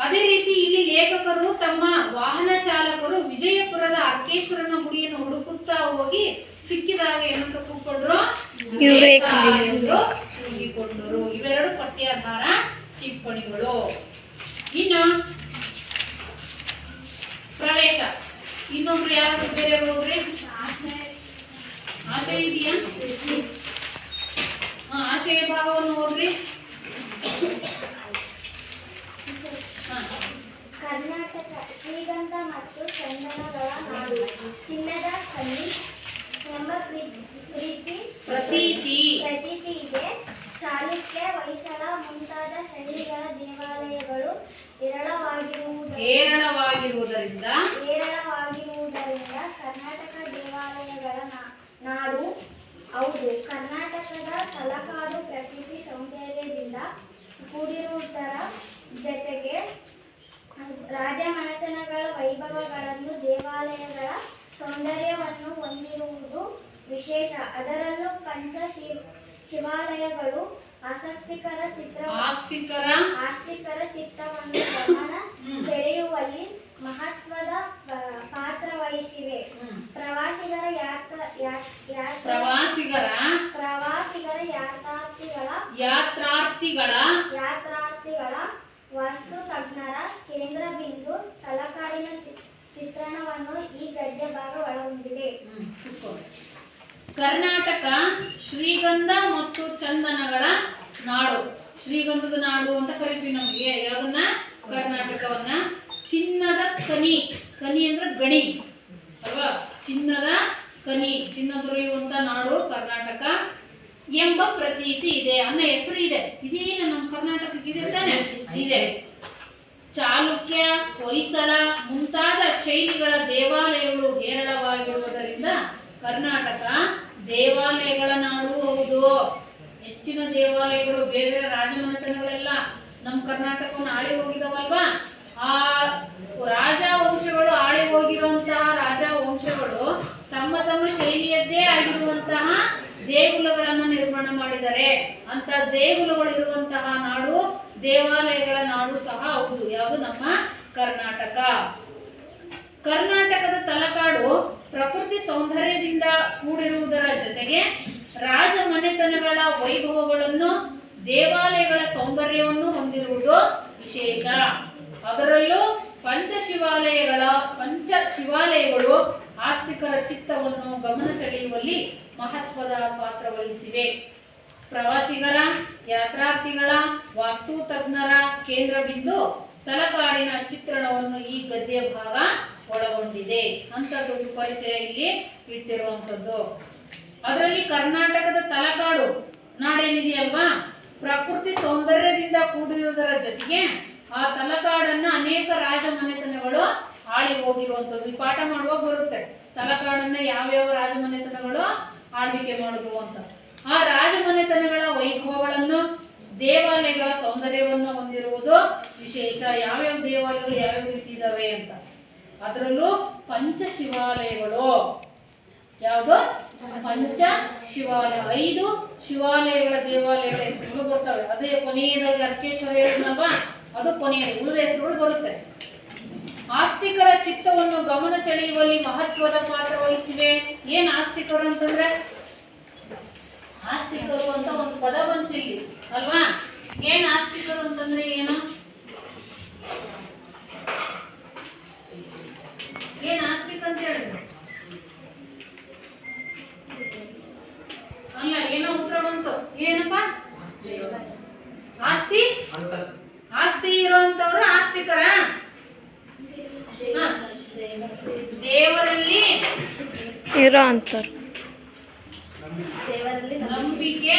ಅದೇ ರೀತಿ ಇಲ್ಲಿ ಲೇಖಕರು ತಮ್ಮ ವಾಹನ ಚಾಲಕರು ವಿಜಯಪುರದ ಅರ್ಕೇಶ್ವರನ ಗುಡಿಯನ್ನು ಹುಡುಕುತ್ತಾ ಹೋಗಿ ಸಿಕ್ಕಿದಾಗ ಏನಂತ ಕೂತ್ಕೊಂಡ್ರು ಯುರೇಕಾ ಎಂದು ಕೂಗಿಕೊಂಡರು. ಇವೆರಡು ಪಠ್ಯಾಧಾರ ಟಿಪ್ಪಣಿಗಳು. ಇನ್ನು ಪ್ರವೇಶ ಇನ್ನೊಬ್ರು ಯಾರಾದ್ರೂ ಬೇರೆ ಹೋದ್ರಿ ಆಶಯ ಇದೆಯಾ? ಆಶಯ ಭಾಗವನ್ನು ಹೋದ್ರಿ. ಕರ್ನಾಟಕ ಶ್ರೀಗಂಧ ಮತ್ತು ಚಂದನಗಳ ನಾಡು, ಚಿನ್ನದ ಖನಿ ಎಂಬ ಪ್ರತೀತಿ ಇದೆ. ಚಾಲುಕ್ಯ, ಹೊಯ್ಸಳ ಮುಂತಾದ ಶೈಲಿಗಳ ದೇವಾಲಯಗಳು ಹೇರಳವಾಗಿರುವುದರಿಂದ ಕರ್ನಾಟಕ ದೇವಾಲಯಗಳ ನಾಡು ಹೌದು. ಕರ್ನಾಟಕದ ತಲಕಾಡು ಪ್ರಕೃತಿ ಸೌಂದರ್ಯದಿಂದ ಕೂಡಿರುವುದರ ಜೊತೆಗೆ ರಾಜಮನೆತನಗಳ ವೈಭವಗಳನ್ನು ದೇವಾಲಯಗಳ ಸೌಂದರ್ಯವನ್ನು ಹೊಂದಿರುವುದು ವಿಶೇಷ. ಅದರಲ್ಲೂ ಪಂಚ ಶಿವಾಲಯಗಳು ಆಸಕ್ತಿಕರ ಚಿತ್ತವನ್ನು ಗಮನ ಸೆಳೆಯುವಲ್ಲಿ ಮಹತ್ವದ ಪಾತ್ರ ವಹಿಸಿವೆ. ಪ್ರವಾಸಿಗರ ಯಾತ್ರಾರ್ಥಿಗಳ ವಾಸ್ತು ತಜ್ಞರ ಕೇಂದ್ರ ಬಿಂದು ತಲಕಾಡಿನ ಚಿತ್ರಣವನ್ನು ಈ ಗದ್ಯ ಭಾಗ ಒಳಗೊಂಡಿದೆ. ಕರ್ನಾಟಕ ಶ್ರೀಗಂಧ ಮತ್ತು ಚಂದನಗಳ ನಾಡು, ಶ್ರೀಗಂಧದ ನಾಡು ಅಂತ ಕರಿತೀವಿ ನಮಗೆ ಯಾವ್ದನ್ನ ಕರ್ನಾಟಕವನ್ನ. ಚಿನ್ನದ ಕನಿ ಅಂದ್ರೆ ಗಣಿ ಅಲ್ವಾ, ಚಿನ್ನದ ಕನಿ, ಚಿನ್ನ ದೊರೆಯುವಂತ ನಾಡು ಕರ್ನಾಟಕ ಎಂಬ ಪ್ರತೀತಿ ಇದೆ ಅನ್ನೋ ಹೆಸರು ಇದೆ. ಇದೇನು ನಮ್ಮ ಕರ್ನಾಟಕಕ್ಕೆ ಇದೆ ತಾನೆ ಇದೆ. ಚಾಲುಕ್ಯ, ಹೊಯ್ಸಳ ಮುಂತಾದ ಶೈಲಿಗಳ ದೇವಾಲಯಗಳು ಹೇರಳವಾಗಿರುವುದರಿಂದ ಕರ್ನಾಟಕ ದೇವಾಲಯಗಳ ನಾಡು ಹೌದು. ಹೆಚ್ಚಿನ ದೇವಾಲಯಗಳು ಬೇರೆ ರಾಜಮನೆತನಗಳೆಲ್ಲ ನಮ್ಮ ಕರ್ನಾಟಕವನ್ನು ಆಳಿ ಹೋಗಿದಾವಲ್ವಾ, ಆ ರಾಜವಂಶಗಳು ಆಳಿ ಹೋಗಿರುವಂತಹ ರಾಜವಂಶಗಳು ತಮ್ಮ ಶೈಲಿಯದ್ದೇ ಆಗಿರುವಂತಹ ದೇಗುಲಗಳನ್ನು ನಿರ್ಮಾಣ ಮಾಡಿದ್ದಾರೆ. ಅಂತ ದೇಗುಲಗಳು ಇರುವಂತಹ ನಾಡು ದೇವಾಲಯಗಳ ನಾಡು ಸಹ ಹೌದು. ಯಾವುದು ನಮ್ಮ ಕರ್ನಾಟಕ. ಕರ್ನಾಟಕದ ತಲಕಾಡು ಪ್ರಕೃತಿ ಸೌಂದರ್ಯದಿಂದ ಕೂಡಿರುವುದರ ಜೊತೆಗೆ ರಾಜಮನೆತನಗಳ ವೈಭವಗಳನ್ನು ದೇವಾಲಯಗಳ ಸೌಂದರ್ಯವನ್ನು ಹೊಂದಿರುವುದು ವಿಶೇಷ. ಅದರಲ್ಲೂ ಪಂಚ ಶಿವಾಲಯಗಳು ಆಸ್ತಿಕರ ಚಿತ್ತವನ್ನು ಗಮನ ಸೆಳೆಯುವಲ್ಲಿ ಮಹತ್ವದ ಪಾತ್ರ ವಹಿಸಿವೆ. ಪ್ರವಾಸಿಗರ, ಯಾತ್ರಾರ್ಥಿಗಳ, ವಾಸ್ತು ತಜ್ಞರ ಕೇಂದ್ರ ಬಿಂದು ತಲಕಾಡಿನ ಚಿತ್ರಣವನ್ನು ಈ ಗದ್ಯ ಭಾಗ ಒಳಗೊಂಡಿದೆ ಅಂತದೊಂದು ಪರಿಚಯ ಇಲ್ಲಿ ಇಟ್ಟಿರುವಂಥದ್ದು. ಅದರಲ್ಲಿ ಕರ್ನಾಟಕದ ತಲಕಾಡು ನಾಡೇನಿದೆಯಲ್ವಾ, ಪ್ರಕೃತಿ ಸೌಂದರ್ಯದಿಂದ ಕೂಡಿರುವುದರ ಜೊತೆಗೆ ಆ ತಲಕಾಡನ್ನ ಅನೇಕ ರಾಜಮನೆತನಗಳು ಆಳಿ ಹೋಗಿರುವಂಥದ್ದು. ಈ ಪಾಠ ಮಾಡುವಾಗ ಬರುತ್ತೆ ತಲಕಾಡನ್ನ ಯಾವ್ಯಾವ ರಾಜಮನೆತನಗಳು ಆಳ್ವಿಕೆ ಮಾಡುದು ಅಂತ. ಆ ರಾಜಮನೆತನಗಳ ವೈಭವಗಳನ್ನು ದೇವಾಲಯಗಳ ಸೌಂದರ್ಯವನ್ನು ಹೊಂದಿರುವುದು ವಿಶೇಷ. ಯಾವ್ಯಾವ ದೇವಾಲಯಗಳು ಯಾವ್ಯಾವ ರೀತಿ ಇದಾವೆ ಅಂತ. ಅದರಲ್ಲೂ ಪಂಚ ಶಿವಾಲಯಗಳು ಯಾವುದು? ಪಂಚ ಶಿವಾಲಯ, 5 ಶಿವಾಲಯಗಳ ದೇವಾಲಯಗಳ ಹೆಸರುಗಳು ಬರ್ತವೆ. ಅದೇ ಕೊನೆಯದಾಗಿ ಅರ್ಕೇಶ್ವರ ಹೇಳಿದ್ನಲ್ವಾ, ಅದು ಕೊನೆಯದು, ಉಳಿದ ಹೆಸರುಗಳು ಬರುತ್ತೆ. ಆಸ್ತಿಕರ ಚಿತ್ತವನ್ನು ಗಮನ ಸೆಳೆಯುವಲ್ಲಿ ಮಹತ್ವದ ಪಾತ್ರ ವಹಿಸಿವೆ. ಏನ್ ಆಸ್ತಿಕರು ಅಂತಂದ್ರೆ, ಆಸ್ತಿಕರು ಅಂತ ಒಂದು ಪದ ಬಂತಿಲ್ಲಿ ಅಲ್ವಾ. ಏನ್ ಆಸ್ತಿಕರು ಅಂತಂದ್ರೆ ಏನು? ಏನ್ ಆಸ್ತಿಕ ಅಂತ ಹೇಳಿದ್ರು ಅಲ್ಲ, ಏನೋ ಉತ್ತರ ಬಂತು. ಏನಪ್ಪ? ಆಸ್ತಿ ಇರುವಂತವ್ರು ಆಸ್ತಿಕರ. ದೇವರಲ್ಲಿ ಇರೋ ಅಂತವ್ರು, ನಂಬಿಕೆ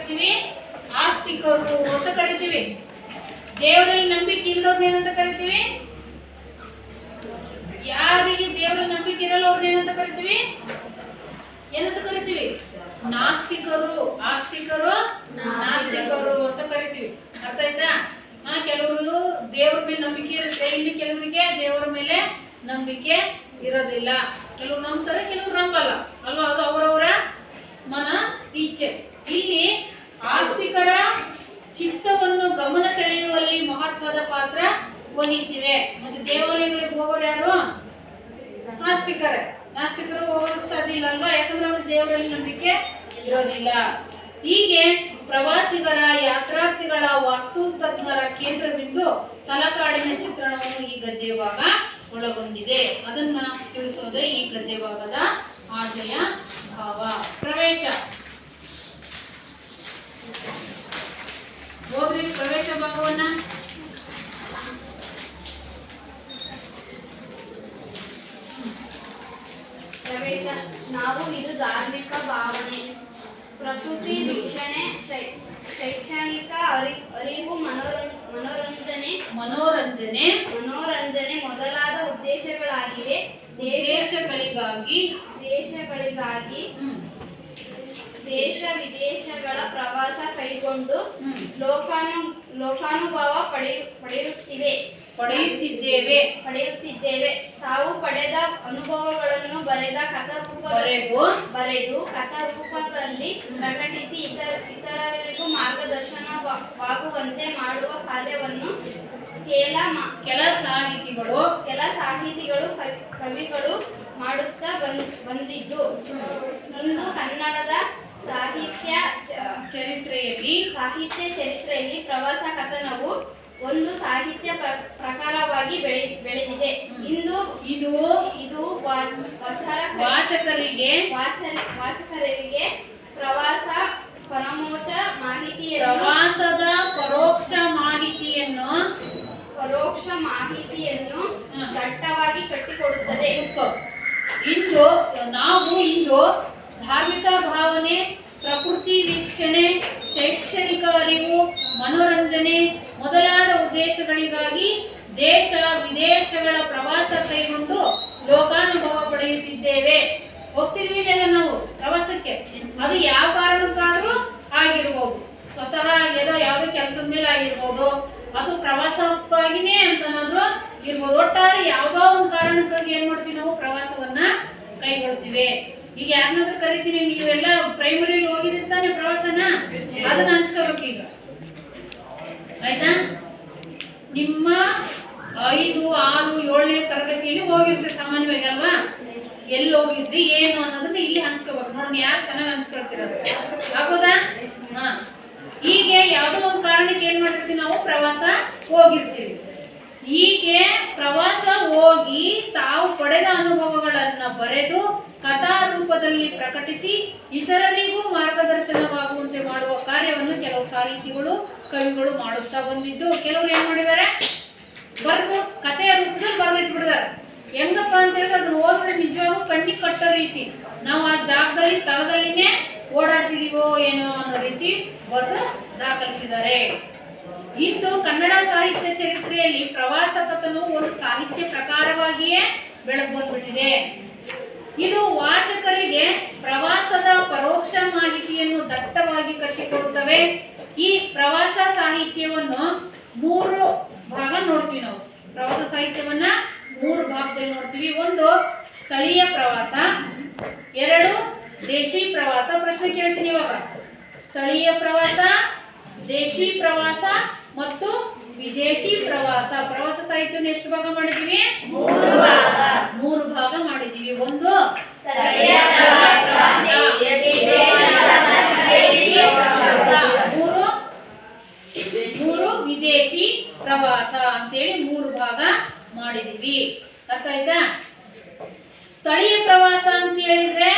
ಕರಿತೀವಿ? ಆಸ್ತಿಕರು ಅಂತ ಕರಿತೀವಿ. ದೇವರಲ್ಲಿ ನಂಬಿಕೆ ಇಲ್ಲದವ್ರನ್ನ ಏನಂತ ಕರಿತೀವಿ? ಯಾರಿಗೆ ದೇವರಲ್ಲಿ ನಂಬಿಕೆ ಇರಲ್ಲ ಅವ್ರನ್ನ ಏನಂತ ಕರಿತೀವಿ? ಏನಂತ ಕರಿತೀವಿ? ನಾಸ್ತಿಕರು. ಆಸ್ತಿಕರು ನಾಸ್ತಿಕರು ಅಂತ ಕರಿತೀವಿ. ಅರ್ಥ ಆಯ್ತಾ? ಕೆಲವರು ದೇವರ ಮೇಲೆ ನಂಬಿಕೆ ಇರುತ್ತೆ, ಇಲ್ಲಿ ಕೆಲವರಿಗೆ ದೇವರ ಮೇಲೆ ನಂಬಿಕೆ ಇರೋದಿಲ್ಲ. ಕೆಲವರು ನಂಬ್ತಾರೆ, ಕೆಲವರು ನಂಬಲ್ಲ ಅಲ್ವಾ? ಅದು ಅವರವರ ಮನ ಇಚ್ಛೆ. ಇಲ್ಲಿ ಆಸ್ತಿಕರ ಚಿತ್ತವನ್ನು ಗಮನ ಸೆಳೆಯುವಲ್ಲಿ ಮಹತ್ವದ ಪಾತ್ರ ವಹಿಸಿವೆ. ಮತ್ತೆ ದೇವಾಲಯಗಳಿಗೆ ಹೋಗೋರು ಯಾರು? ನಾಸ್ತಿಕರೇ. ನಾಸ್ತಿಕರು ಹೋಗೋದಕ್ಕೆ ಸಾಧ್ಯ ಇಲ್ಲ ಅಲ್ವಾ? ಯಾಕಂದ್ರೆ ಅವರು ದೇವರಲ್ಲಿ ನಂಬಿಕೆ ಇರೋದಿಲ್ಲ. ಹೀಗೆ ಪ್ರವಾಸಿಗರ, ಯಾತ್ರಾರ್ಥಿಗಳ, ವಾಸ್ತುತಜ್ಞರ ಕೇಂದ್ರ ಬಿಂದು ತಲಕಾಡಿನ ಚಿತ್ರಣವನ್ನು ಈ ಗದ್ಯ ಭಾಗ ಒಳಗೊಂಡಿದೆ. ಅದನ್ನ ತಿಳಿಸೋದೇ ಈ ಗದ್ಯ ಭಾಗದ ಆಶಯ ಭಾವ. ಪ್ರವೇಶ ಹೋದ್ರಿ ಪ್ರವೇಶ ಭಾಗವನ್ನ. ಪ್ರವೇಶ. ನಾವು ಇದು ಧಾರ್ಮಿಕ ಭಾವನೆ, ಪ್ರಕೃತಿ ವೀಕ್ಷಣೆ, ಶೈಕ್ಷಣಿಕ ಅರಿವು, ಮನೋರಂಜನೆ ಮೊದಲಾದ ಉದ್ದೇಶಗಳಾಗಿವೆ. ದೇಶಗಳಿಗಾಗಿ ದೇಶ ವಿದೇಶಗಳ ಪ್ರವಾಸ ಕೈಗೊಂಡು ಲೋಕಾನುಭವ ಪಡೆಯುತ್ತಿದ್ದೇವೆ. ತಾವು ಪಡೆದ ಅನುಭವಗಳನ್ನು ಬರೆದು ಕಥಾರೂಪದಲ್ಲಿ ಪ್ರಕಟಿಸಿ ಇತರರಿಗೂ ಮಾರ್ಗದರ್ಶನವಾಗುವಂತೆ ಮಾಡುವ ಕಾರ್ಯವನ್ನು ಕೆಲ ಸಾಹಿತಿಗಳು ಕವಿಗಳು ಮಾಡುತ್ತಾ ಬಂದಿದ್ದು ಇಂದು ಕನ್ನಡದ ಸಾಹಿತ್ಯ ಚರಿತ್ರೆಯಲ್ಲಿ ಪ್ರವಾಸ ಕಥನವು ಒಂದು ಸಾಹಿತ್ಯ ಪ್ರಕಾರವಾಗಿ ಬೆಳೆದಿದೆ. ಇದು ವಾಚಕರಿಗೆ ಪ್ರವಾಸದ ಪರೋಕ್ಷ ಮಾಹಿತಿಯನ್ನು ದಟ್ಟವಾಗಿ ಕಟ್ಟಿಕೊಡುತ್ತದೆ. ಇಂದು ಧಾರ್ಮಿಕ ಭಾವನೆ, ಪ್ರಕೃತಿ ವೀಕ್ಷಣೆ, ಶೈಕ್ಷಣಿಕ ಅರಿವು, ಮನೋರಂಜನೆ ಮೊದಲಾದ ಉದ್ದೇಶಗಳಿಗಾಗಿ ದೇಶ ವಿದೇಶಗಳ ಪ್ರವಾಸ ಕೈಗೊಂಡು ಲೋಕಾನುಭವ ಪಡೆಯುತ್ತಿದ್ದೇವೆ. ಹೋಗ್ತಿರ್ಲಿಲ್ಲ ನಾವು ಪ್ರವಾಸಕ್ಕೆ, ಅದು ಯಾವ ಕಾರಣಕ್ಕಾದ್ರೂ ಆಗಿರ್ಬೋದು, ಸ್ವತಃ ಯಾವುದೇ ಕೆಲಸದ ಮೇಲೆ ಆಗಿರ್ಬೋದು, ಅದು ಪ್ರವಾಸಕ್ಕಾಗಿನೇ ಅಂತನಾದ್ರೂ ಇರ್ಬೋದು. ಒಟ್ಟಾರೆ ಯಾವುದೋ ಒಂದು ಕಾರಣಕ್ಕಾಗಿ ಏನ್ ಮಾಡ್ತೀವಿ ನಾವು ಪ್ರವಾಸವನ್ನ ಕೈಗೊಳ್ತೀವಿ. ಈಗ ಯಾರನ್ನಾದ್ರೂ ಕರಿತೀವಿ, ನೀವೆಲ್ಲ ಪ್ರೈಮರಿಲಿ ಹೋಗಿದ್ದಾನೆ ಪ್ರವಾಸನ, ಅದನ್ನ ಹಂಚ್ಕೋಬೇಕು. ಈಗ ಆಯ್ತಾ? ನಿಮ್ಮ 5, 6, 7ನೇ ತರಗತಿಯಲ್ಲಿ ಹೋಗಿರ್ತೀವಿ ಸಾಮಾನ್ಯವಾಗಿ ಅಲ್ವಾ? ಎಲ್ಲಿ ಹೋಗಿದ್ರಿ ಏನು ಅನ್ನೋದನ್ನ ಇಲ್ಲಿ ಹಂಚ್ಕೋಬೇಕು. ನೋಡಿ ಯಾರು ಚೆನ್ನಾಗಿ ಹಂಚ್ಕೊಳ್ತಿರೋದು, ಆಗ್ಬೋದಾ? ಹೀಗೆ ಯಾವುದೋ ಒಂದು ಕಾರಣಕ್ಕೆ ಏನ್ ಮಾಡಿರ್ತೀವಿ ನಾವು ಪ್ರವಾಸ ಹೋಗಿರ್ತೀವಿ. ಹೀಗೆ ಪ್ರವಾಸ ಹೋಗಿ ತಾವು ಪಡೆದ ಅನುಭವಗಳನ್ನ ಬರೆದು ಕಥಾರೂಪದಲ್ಲಿ ಪ್ರಕಟಿಸಿ ಇತರರಿಗೂ ಮಾರ್ಗದರ್ಶನವಾಗುವಂತೆ ಮಾಡುವ ಕಾರ್ಯವನ್ನು ಕೆಲವು ಸಾಹಿತಿಗಳು, ಕವಿಗಳು ಮಾಡುತ್ತಾ ಬಂದಿದ್ದು, ಕೆಲವರು ಏನ್ ಮಾಡಿದ್ದಾರೆ, ಬರೆದು ಕಥೆಯ ರೂಪದಲ್ಲಿ ಬರೆದಿಟ್ಬಿಡಿದಾರೆ. ಹೆಂಗಪ್ಪ ಅಂತ ಹೇಳಿದ್ರೆ ಅದನ್ನ ಓದಿದ್ರೆ ನಿಜವಾಗೂ ಕಣ್ಣಿಗೆ ಕಟ್ಟೋ ರೀತಿ, ನಾವು ಆ ಜಾಗದಲ್ಲಿ ಸ್ಥಳದಲ್ಲಿನೇ ಓಡಾಡ್ತಿದೀವೋ ಏನೋ ಅನ್ನೋ ರೀತಿ ಬರೆದು ದಾಖಲಿಸಿದ್ದಾರೆ. ಇಂದು ಕನ್ನಡ ಸಾಹಿತ್ಯ ಚರಿತ್ರೆಯಲ್ಲಿ ಪ್ರವಾಸ ಕಥನವು ಒಂದು ಸಾಹಿತ್ಯ ಪ್ರಕಾರವಾಗಿಯೇ ಬೆಳೆದು ಬಂದ್ಬಿಟ್ಟಿದೆ. ಇದು ವಾಚಕರಿಗೆ ಪ್ರವಾಸದ ಪರೋಕ್ಷ ಮಾಹಿತಿಯನ್ನು ದಟ್ಟವಾಗಿ ಕಟ್ಟಿಕೊಡುತ್ತವೆ. ಈ ಪ್ರವಾಸ ಸಾಹಿತ್ಯವನ್ನು 3 ಭಾಗ ನೋಡ್ತೀವಿ ನಾವು. ಪ್ರವಾಸ ಸಾಹಿತ್ಯವನ್ನ 3 ಭಾಗದಲ್ಲಿ ನೋಡ್ತೀವಿ. 1 ಸ್ಥಳೀಯ ಪ್ರವಾಸ, 2 ದೇಶಿ ಪ್ರವಾಸ. ಪ್ರಶ್ನೆ ಕೇಳ್ತೀನಿ ಇವಾಗ. ಸ್ಥಳೀಯ ಪ್ರವಾಸ, ದೇಶಿ ಪ್ರವಾಸ ಮತ್ತು ವಿದೇಶಿ ಪ್ರವಾಸ. ಪ್ರವಾಸ ಸಾಹಿತ್ಯವನ್ನು ಎಷ್ಟು ಭಾಗ ಮಾಡಿದೀವಿ? 3 ಭಾಗ ಮಾಡಿದೀವಿ. 1 ಸ್ಥಳೀಯ ಪ್ರವಾಸ, 3 ವಿದೇಶಿ ಪ್ರವಾಸ ಅಂತೇಳಿ 3 ಭಾಗ ಮಾಡಿದೀವಿ. ಅರ್ಥ ಆಯ್ತಾ? ಸ್ಥಳೀಯ ಪ್ರವಾಸ ಅಂತ ಹೇಳಿದ್ರೆ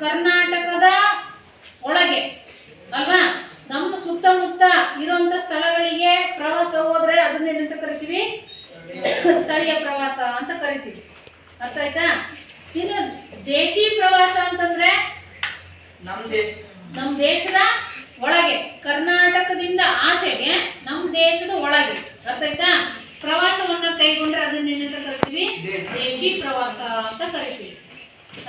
ಕರ್ನಾಟಕದ ಒಳಗೆ ಅಲ್ವಾ, ನಮ್ಮ ಸುತ್ತಮುತ್ತ ಇರುವಂತ ಸ್ಥಳಗಳಿಗೆ ಪ್ರವಾಸ ಹೋದ್ರೆ ಅದನ್ನೇನಂತ ಕರಿತೀವಿ? ಸ್ಥಳೀಯ ಪ್ರವಾಸ ಅಂತ ಕರಿತೀವಿ. ಅರ್ಥ ಆಯ್ತಾ? ಇನ್ನು ದೇಶಿ ಪ್ರವಾಸ ಅಂತಂದ್ರೆ ನಮ್ಮ ದೇಶದ ಒಳಗೆ, ಕರ್ನಾಟಕದಿಂದ ಆಚೆಗೆ, ನಮ್ಮ ದೇಶದ ಒಳಗೆ. ಅರ್ಥ ಆಯ್ತಾ? ಪ್ರವಾಸವನ್ನ ಕೈಗೊಂಡ್ರೆ ಅದನ್ನ ಏನಂತ ಕರಿತೀವಿ? ದೇಶಿ ಪ್ರವಾಸ ಅಂತ ಕರಿತೀವಿ.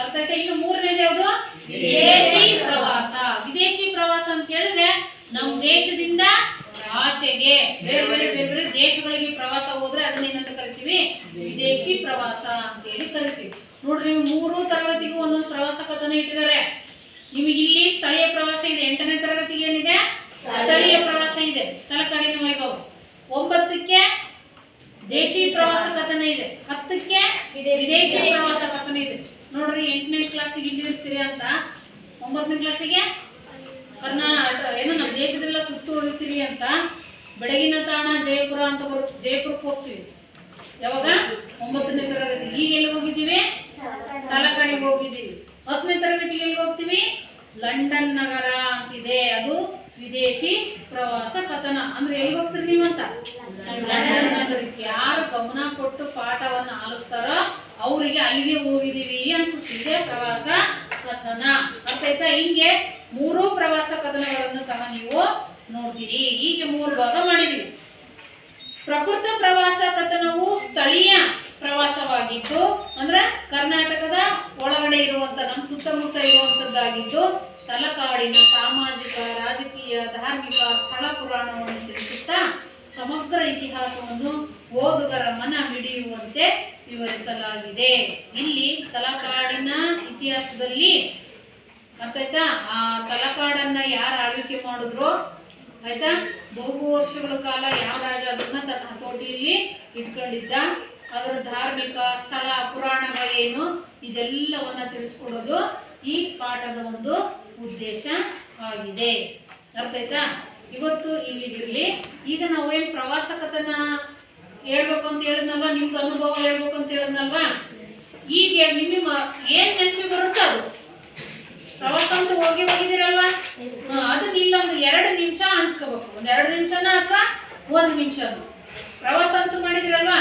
ಅರ್ಥ ಆಯ್ತಾ? ಇನ್ನು ಮೂರನೇದು ಯಾವುದು? ವಿದೇಶಿ ಪ್ರವಾಸ. ವಿದೇಶಿ ಪ್ರವಾಸ ಅಂತ ಹೇಳಿದ್ರೆ ನಮ್ಮ ದೇಶದಿಂದ ಆಚೆಗೆ ಬೇರೆ ಬೇರೆ ಬೇರೆ ಬೇರೆ ದೇಶಗಳಿಗೆ ಪ್ರವಾಸ ಹೋದ್ರೆ ಅದನ್ನ ಏನಂತ ಕರಿತೀವಿ? ವಿದೇಶಿ ಪ್ರವಾಸ ಅಂತ ಹೇಳಿ ಕರಿತೀವಿ. ನೋಡ್ರಿ, ನೀವು 3 ತರಗತಿಗೂ ಒಂದೊಂದು ಪ್ರವಾಸ ಕಥನ ಇಟ್ಟಿದ್ದಾರೆ. ನಿಮಗೆ ಇಲ್ಲಿ ಸ್ಥಳೀಯ ಪ್ರವಾಸ ಇದೆ. 8ನೇ ತರಗತಿಗೆ ಏನಿದೆ? ಸ್ಥಳೀಯ ಪ್ರವಾಸ ಇದೆ, ತಲಕಾಡಿನ ವೈಭವ. 9ಕ್ಕೆ ದೇಶಿ ಪ್ರವಾಸ ಕಥನ ಇದೆ. 10ಕ್ಕೆ ವಿದೇಶಿ ಪ್ರವಾಸ ಕಥನ ಇದೆ. ನೋಡ್ರಿ, 8ನೇ ಕ್ಲಾಸಿಗೆ ಇಲ್ಲಿ ಇರ್ತೀರಿ ಅಂತ 9ನೇ ಕ್ಲಾಸಿಗೆ ಏನು ನಮ್ಮ ದೇಶದೆಲ್ಲ ಸುತ್ತುವರಿತೀರಿ ಅಂತ ಬೆಳಗಿನ ತಾಣ ಜಯಪುರ ಅಂತ ಬರುತ್ತೆ. ಜಯಪುರಕ್ಕೆ ಹೋಗ್ತೀವಿ ಯಾವಾಗ? 9ನೇ ತರಗತಿ. ಈಗ ಎಲ್ಲಿ ಹೋಗಿದ್ದೀವಿ? ತಲಕಾಡಿಗೆ ಹೋಗಿದ್ದೀವಿ. 10ನೇ ತರಗತಿಗೆ ಎಲ್ಲಿ ಹೋಗ್ತೀವಿ? ಲಂಡನ್ ನಗರ ಅಂತಿದೆ, ಅದು ವಿದೇಶಿ ಪ್ರವಾಸ ಕಥನ. ಅಂದ್ರೆ ಎಲ್ಲಿ ಹೋಗ್ತೀರಿ ನೀವಂತ? ಲಂಡನ್ ನಗರಕ್ಕೆ. ಯಾರು ಗಮನ ಕೊಟ್ಟು ಪಾಠವನ್ನು ಆಲಿಸ್ತಾರೋ ಅವರಿಗೆ ಅಲ್ಲಿಗೆ ಹೋಗಿದ್ದೀವಿ ಅನ್ಸುತ್ತಿದೆ ಪ್ರವಾಸ ಕಥನ. ಅರ್ಥ ಆಯ್ತಾ? ಹಿಂಗೆ 3 ಪ್ರವಾಸ ಕಥನಗಳನ್ನು ಸಹ ನೀವು ನೋಡ್ತೀರಿ. ಈಗ 3 ಭಾಗ ಮಾಡಿದೀವಿ. ಪ್ರಕೃತ ಪ್ರವಾಸ ಕಥನವು ಸ್ಥಳೀಯ ಪ್ರವಾಸವಾಗಿದ್ದು, ಅಂದ್ರೆ ಕರ್ನಾಟಕದ ಒಳಗಡೆ ಇರುವಂತ ನಮ್ಮ ಸುತ್ತಮುತ್ತ ಇರುವಂತದ್ದಾಗಿದ್ದು, ತಲಕಾಡಿನ ಸಾಮಾಜಿಕ, ರಾಜಕೀಯ, ಧಾರ್ಮಿಕ ಸ್ಥಳ ಪುರಾಣವನ್ನು ತಿಳಿಸುತ್ತಾ ಸಮಗ್ರ ಇತಿಹಾಸವನ್ನು ಓದುಗರ ಮನ ಮಿಡಿಯುವಂತೆ ವಿವರಿಸಲಾಗಿದೆ. ಇಲ್ಲಿ ತಲಕಾಡಿನ ಇತಿಹಾಸದಲ್ಲಿ ಆಯ್ತಾ, ಆ ತಲಕಾಡನ್ನ ಯಾರು ಆಳ್ವಿಕೆ ಮಾಡಿದ್ರು, ಆಯ್ತಾ, ಬಹು ವರ್ಷಗಳ ಕಾಲ ಯಾವ ರಾಜ ಅದನ್ನ ತನ್ನ ಹತೋಟಿಯಲ್ಲಿ ಇಟ್ಕೊಂಡಿದ್ದ, ಅದರ ಧಾರ್ಮಿಕ ಸ್ಥಳ ಪುರಾಣಗಳ ಏನು, ಇದೆಲ್ಲವನ್ನ ತಿಳಿಸ್ಕೊಡೋದು ಈ ಪಾಠದ ಒಂದು ಉದ್ದೇಶ ಆಗಿದೆ. ಅರ್ಥ ಆಯ್ತಾ? ಇವತ್ತು ಇಲ್ಲಿಗಿರ್ಲಿ. ಈಗ ನಾವೇನ್ ಪ್ರವಾಸ ಕಥನ ಹೇಳ್ಬೇಕು ಅಂತ ಹೇಳಿದ್ನಲ್ವಾ, ನಿಮ್ಗೆ ಅನುಭವ ಹೇಳ್ಬೇಕು ಅಂತ ಹೇಳಿದ್ನಲ್ವಾ, ಈಗ ನಿಮಗೆ ಏನ್ ನೆನಪಿ ಬರುತ್ತೋ ಅದು. ಪ್ರವಾಸ ಅಂತ ಹೋಗಿದ್ದೀರಲ್ವಾ, ಅದನ್ನ ಇಲ್ಲೊಂದು 2 ನಿಮಿಷ ಹಂಚ್ಕೋಬೇಕು. ಒಂದು 2 ನಿಮಿಷನ ಅಥವಾ 1 ನಿಮಿಷನ ಪ್ರವಾಸ ಅಂತ ಮಾಡಿದಿರಲ್ವಾ,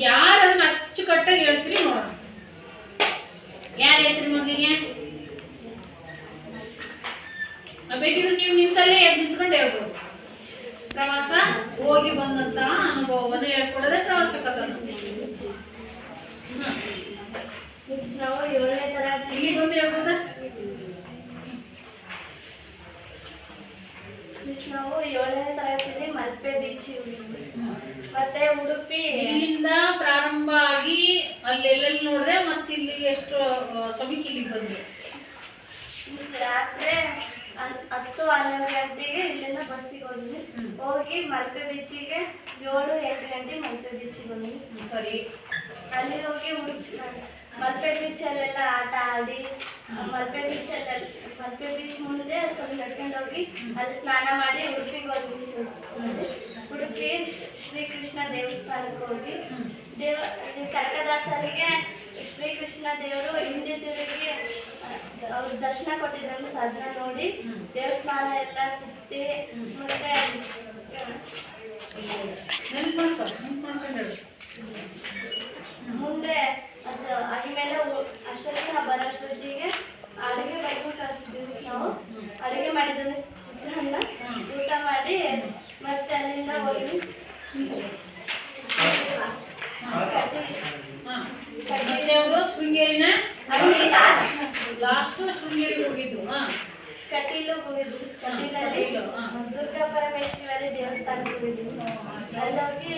ಯಾರು ಅದನ್ನ ಅಚ್ಚುಕಟ್ಟಾಗಿ ಹೇಳ್ತೀರಿ ನೋಡೋಣ. ಯಾರು ಹೇಳ್ತೀರಿ ಮೊದಲಿಗೆ? ಬೇಕಿದ್ರೆ ನೀವು ನಿಂತಲ್ಲೇ ನಿಂತ್ಕೊಂಡು ಹೇಳ್ಬೋದು. ಪ್ರವಾಸ ಹೋಗಿ ಬಂದಂತಹ ಅನುಭವವನ್ನು ಹೇಳ್ಕೊಡೋದೇ ಪ್ರವಾಸ ಕಥನ. ನಾವು 7ನೇ ತರಗತಿ ಇಲ್ಲಿ ಬಂದು ಹೇಳ್ಬೋದಾ? ನಾವು 7ನೇ ತರಗತಿಯಲ್ಲಿ ಮಲ್ಪೆ ಬೀಚ್ ಹೋಗಿದ್ವಿ. ಮತ್ತೆ ಉಡುಪಿ ಇಲ್ಲಿಂದ ಪ್ರಾರಂಭ ಆಗಿ ಅಲ್ಲೆಲ್ಲೆಲ್ಲಿ ನೋಡಿದೆ, ಮತ್ತೆ ಇಲ್ಲಿಗೆ ಎಷ್ಟು ಸಮಯಕ್ಕೆ ಇಲ್ಲಿಗೆ ಬಂದೆ? ರಾತ್ರಿ 10-12 ಗಂಟೆಗೆ ಇಲ್ಲಿಂದ ಬಸ್ಸಿಗೆ ಹೋದ್ವಿ. ಹೋಗಿ ಮಲ್ಪೆ ಬೀಚಿಗೆ 7-8 ಗಂಟೆಗೆ ಮಲ್ಪೆ ಬೀಚಿಗೆ ಬಂದ್ವಿ. ಸರಿ. ಅಲ್ಲಿ ಹೋಗಿ ಉಡುಪಿ ಮಲ್ಪೆ ಬೀಚಲ್ಲೆಲ್ಲ ಆಟ ಆಡಿ, ಮಲ್ಪೆ ಬೀಚ್ ಮುಂದೆ ಸ್ವಲ್ಪ ನಡ್ಕೊಂಡು ಹೋಗಿ ಅಲ್ಲಿ ಸ್ನಾನ ಮಾಡಿ ಉಡುಪಿಗೆ ಹೋದ್ವಿ. ಉಡುಪಿ ಶ್ರೀಕೃಷ್ಣ ದೇವಸ್ಥಾನಕ್ಕೆ ಹೋಗಿ ಕನಕದಾಸರಿಗೆ ಶ್ರೀಕೃಷ್ಣ ದೇವರು ಹಿಂದೆ ತಿರುಗಿ ಅವ್ರ ದರ್ಶನ ಕೊಟ್ಟಿದ್ರು. ಅದನ್ನ ನೋಡಿ ದೇವಸ್ಥಾನ ಎಲ್ಲ ಸುತ್ತಿ ಮತ್ತೆ ಮುಂದೆ ಅದು ಆದ್ಮೇಲೆ ಅಷ್ಟೊತ್ತಿಗೆ ನಾವು ಬರೋಷ್ಟೊತ್ತಿಗೆ ಅಡುಗೆ ಮಾಡ್ಬಿಟ್ಟು ಕಳಿಸ್ತೀವಿ. ನಾವು ಅಡುಗೆ ಮಾಡಿದ್ರೆ ಚಿತ್ರಾನ್ನ ಊಟ ಮಾಡಿ ಮತ್ತೆ ಅಲ್ಲಿಂದ ಹೋಗಿ ಶೃಂಗೇರಿನ ಲಾಸ್ಟ್ ಶೃಂಗೇರಿ ಹೋಗಿದ್ದು. ಕಟೀಲು ಹೋಗಿದ್ವಿ. ಕಟೀಲಲ್ಲಿ ದುರ್ಗಾ ಪರಮೇಶ್ವರಿ ದೇವಸ್ಥಾನಕ್ಕೆ ಹೋಗಿದ್ವಿ. ಅಲ್ಲೋಗಿ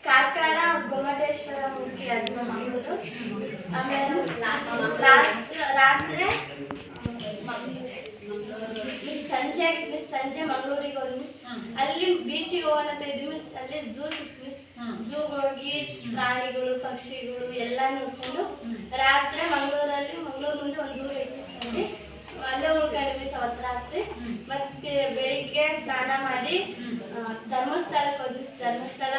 ಕಾರ್ಕಳ ಗೊಮ್ಮಟೇಶ್ವರ ಮುಖಿ ಅದನ್ನ ಮಾಡೋದು. ಆಮೇಲೆ ಲಾಸ್ಟ್ ರಾತ್ರಿ ಸಂಜೆ ಮಂಗಳೂರಿಗೆ ಹೋದ್ವಿ. ಅಲ್ಲಿ ಬೀಚಿಗೆ ಹೋಗೋಣ ಅಂತ ಇದ್ವಿ. ಅಲ್ಲಿ ಝೂ ಸಿಕ್ವಿ. ಝೂಗೆ ಹೋಗಿ ಪ್ರಾಣಿಗಳು ಪಕ್ಷಿಗಳು ಎಲ್ಲ ನೋಡ್ಕೊಂಡು ರಾತ್ರಿ ಮಂಗಳೂರು ಮುಂದೆ ಒಂದು ಊರು ಇಟ್ಕೊಂಡು ಅಲ್ಲೇ ಉಳ್ಕೊಂಡ್ವಿ ಅವತ್ತು ರಾತ್ರಿ. ಮತ್ತೆ ಬೆಳಿಗ್ಗೆ ಸ್ನಾನ ಮಾಡಿ ಧರ್ಮಸ್ಥಳಕ್ಕೆ ಹೋದ್ವಿ. ಧರ್ಮಸ್ಥಳ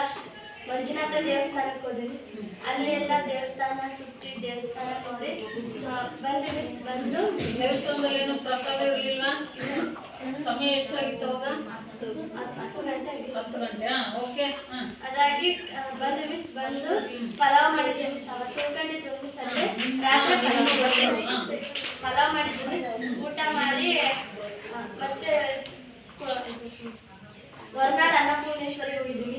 ಮಂಜುನಾಥ ದೇವಸ್ಥಾನಕ್ಕೆ ಹೋದ್ವಿ. ಅಲ್ಲಿ ಎಲ್ಲ ದೇವಸ್ಥಾನ ಸುತ್ತಿ ದೇವಸ್ಥಾನ ನೋಡಿ ಬಂದ್ವಿ. ಬಂದು ದೇವಸ್ಥಾನದಲ್ಲಿ ಏನು ಪ್ರಸಾದ ಇರಲಿಲ್ವಾ? ಸಮಯ ಎಷ್ಟಾಗಿತ್ತು ಅವಾಗ? 10 ಗಂಟೆ. 10 ಗಂಟೆ. ಓಕೆ. ಅದಾಗಿ ಬಂದ್ವಿ. ಬಂದು ಪಲಾವ್ ಮಾಡಿದ್ವಿ. ತಿಳ್ಕೊಂಡಿದ್ದು ಸಂಜೆ ರಾತ್ರಿ ಪಲಾವ್ ಮಾಡಿದ್ವಿ. ಊಟ ಮಾಡಿ ಮತ್ತೆ ಹೊರನಾಡು ಅನ್ನಪೂರ್ಣೇಶ್ವರಿ ಹೋಗಿದ್ವಿ.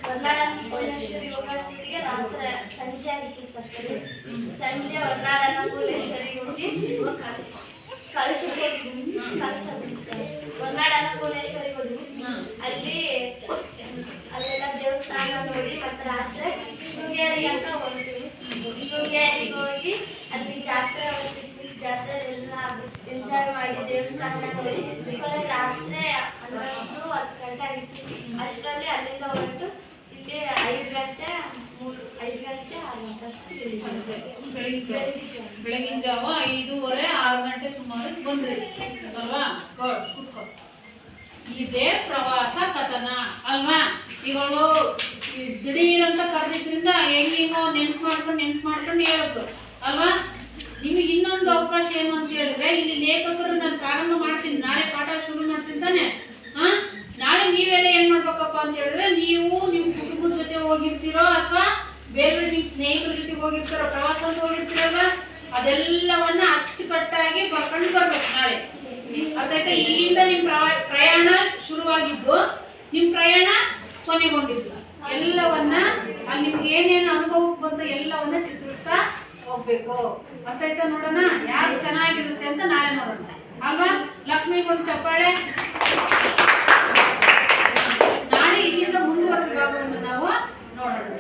ಹೊರನಾಡು ಅನ್ನಪೂರ್ಣೇಶ್ವರಿ ಹೋಗೋಷ್ಟಿಗೆ ರಾತ್ರಿ ಸಂಜೆ ಆಗಿತ್ತು ಸರ್. ಸಂಜೆ ಹೊರನಾಡು ಅನ್ನಪೂರ್ಣೇಶ್ವರಿಗೆ ಹೋಗಿ ಕಳಶ ಹೊರನಾಡು ಅನ್ನಪೂರ್ಣೇಶ್ವರಿಗೆ ಹೋದ್ವಿ. ಅಲ್ಲೆಲ್ಲ ದೇವಸ್ಥಾನ ನೋಡಿ ಮತ್ತೆ ರಾತ್ರಿ ಶೃಂಗೇರಿ ಅಂತ ಹೋಗ್ತೀವಿ. ಶೃಂಗೇರಿಗೆ ಹೋಗಿ ಅಲ್ಲಿ ಜಾತ್ರೆ ಹೋಗ್ತೀವಿ. ಜಾತ್ರೆ ಎಲ್ಲ ಎಂಜಾಯ್ ಮಾಡಿ ದೇವಸ್ಥಾನ ನೋಡಿ ರಾತ್ರಿ 11-10 ಗಂಟೆ ಆಗಿತ್ತು. ಅಷ್ಟರಲ್ಲಿ ಅಲ್ಲಿಂದ ಹೊರಟು ಇಲ್ಲಿ 5 ಗಂಟೆ 6 ಗಂಟೆ ಬೆಳಗಿನ ಜಾವ 5:30-6 ಗಂಟೆ ಸುಮಾರು ಬಂದ್ರಿ ಅಲ್ವಾ? ಕೂತ್ಕೋ. ಇದೇ ಪ್ರವಾಸ ಕಥನ ಅಲ್ವಾ? ಇವರು ದಿಢೀರ್ ಅಂತ ಕರೆದಿದ್ರಿಂದ ಹೆಂಗೋ ನೆನ್ಪು ಮಾಡ್ಕೊಂಡು ಹೇಳಿದ್ರು ಅಲ್ವಾ? ನಿಮಗೆ ಇನ್ನೊಂದು ಅವಕಾಶ ಏನು ಅಂತ ಹೇಳಿದ್ರೆ, ಇಲ್ಲಿ ಲೇಖಕರು ನಾನು ಪ್ರಾರಂಭ ಮಾಡ್ತೀನಿ, ನಾಳೆ ಪಾಠ ಶುರು ಮಾಡ್ತೀನಿ ತಾನೆ. ನಾಳೆ ನೀವೆಲ್ಲ ಏನ್ ಮಾಡ್ಬೇಕಪ್ಪ ಅಂತ ಹೇಳಿದ್ರೆ, ನೀವು ನಿಮ್ಮ ಕುಟುಂಬದ ಜೊತೆ ಹೋಗಿರ್ತೀರೋ ಅಥವಾ ಬೇರೆ ನಿಮ್ಮ ಸ್ನೇಹಿತರ ಜೊತೆಗೆ ಹೋಗಿರ್ತೀರೋ, ಪ್ರವಾಸ ಅಂತ ಹೋಗಿರ್ತೀರಲ್ವ, ಅದೆಲ್ಲವನ್ನ ಅಚ್ಚುಕಟ್ಟಾಗಿ ಬರ್ಕೊಂಡು ಬರ್ಬೇಕು ನಾಳೆ. ಅರ್ಥಾಯ್ತಾ? ಇಲ್ಲಿಂದ ನಿಮ್ಮ ಪ್ರಯಾಣ ಶುರುವಾಗಿದ್ದು ನಿಮ್ಮ ಪ್ರಯಾಣ ಕೊನೆಗೊಂಡಿದ್ದು ಎಲ್ಲವನ್ನ ಅಲ್ಲಿ ನಿಮ್ಗೆ ಏನೇನು ಅನುಭವಕ್ಕೆ ಬಂತ ಎಲ್ಲವನ್ನ ಚಿತ್ರಿಸ್ತಾ ಹೋಗ್ಬೇಕು. ಅರ್ಥಾಯ್ತಾ? ನೋಡೋಣ ಯಾರು ಚೆನ್ನಾಗಿರುತ್ತೆ ಅಂತ ನಾಳೆ ನೋಡೋಣ ಅಲ್ವಾ? ಲಕ್ಷ್ಮಿಗೊಂದು ಚಪ್ಪಾಳೆ. ನಾಳೆ ಇಲ್ಲಿಂದ ಮುಂದುವರೆದ ಭಾಗವನ್ನು ನಾವು ನೋಡೋಣ.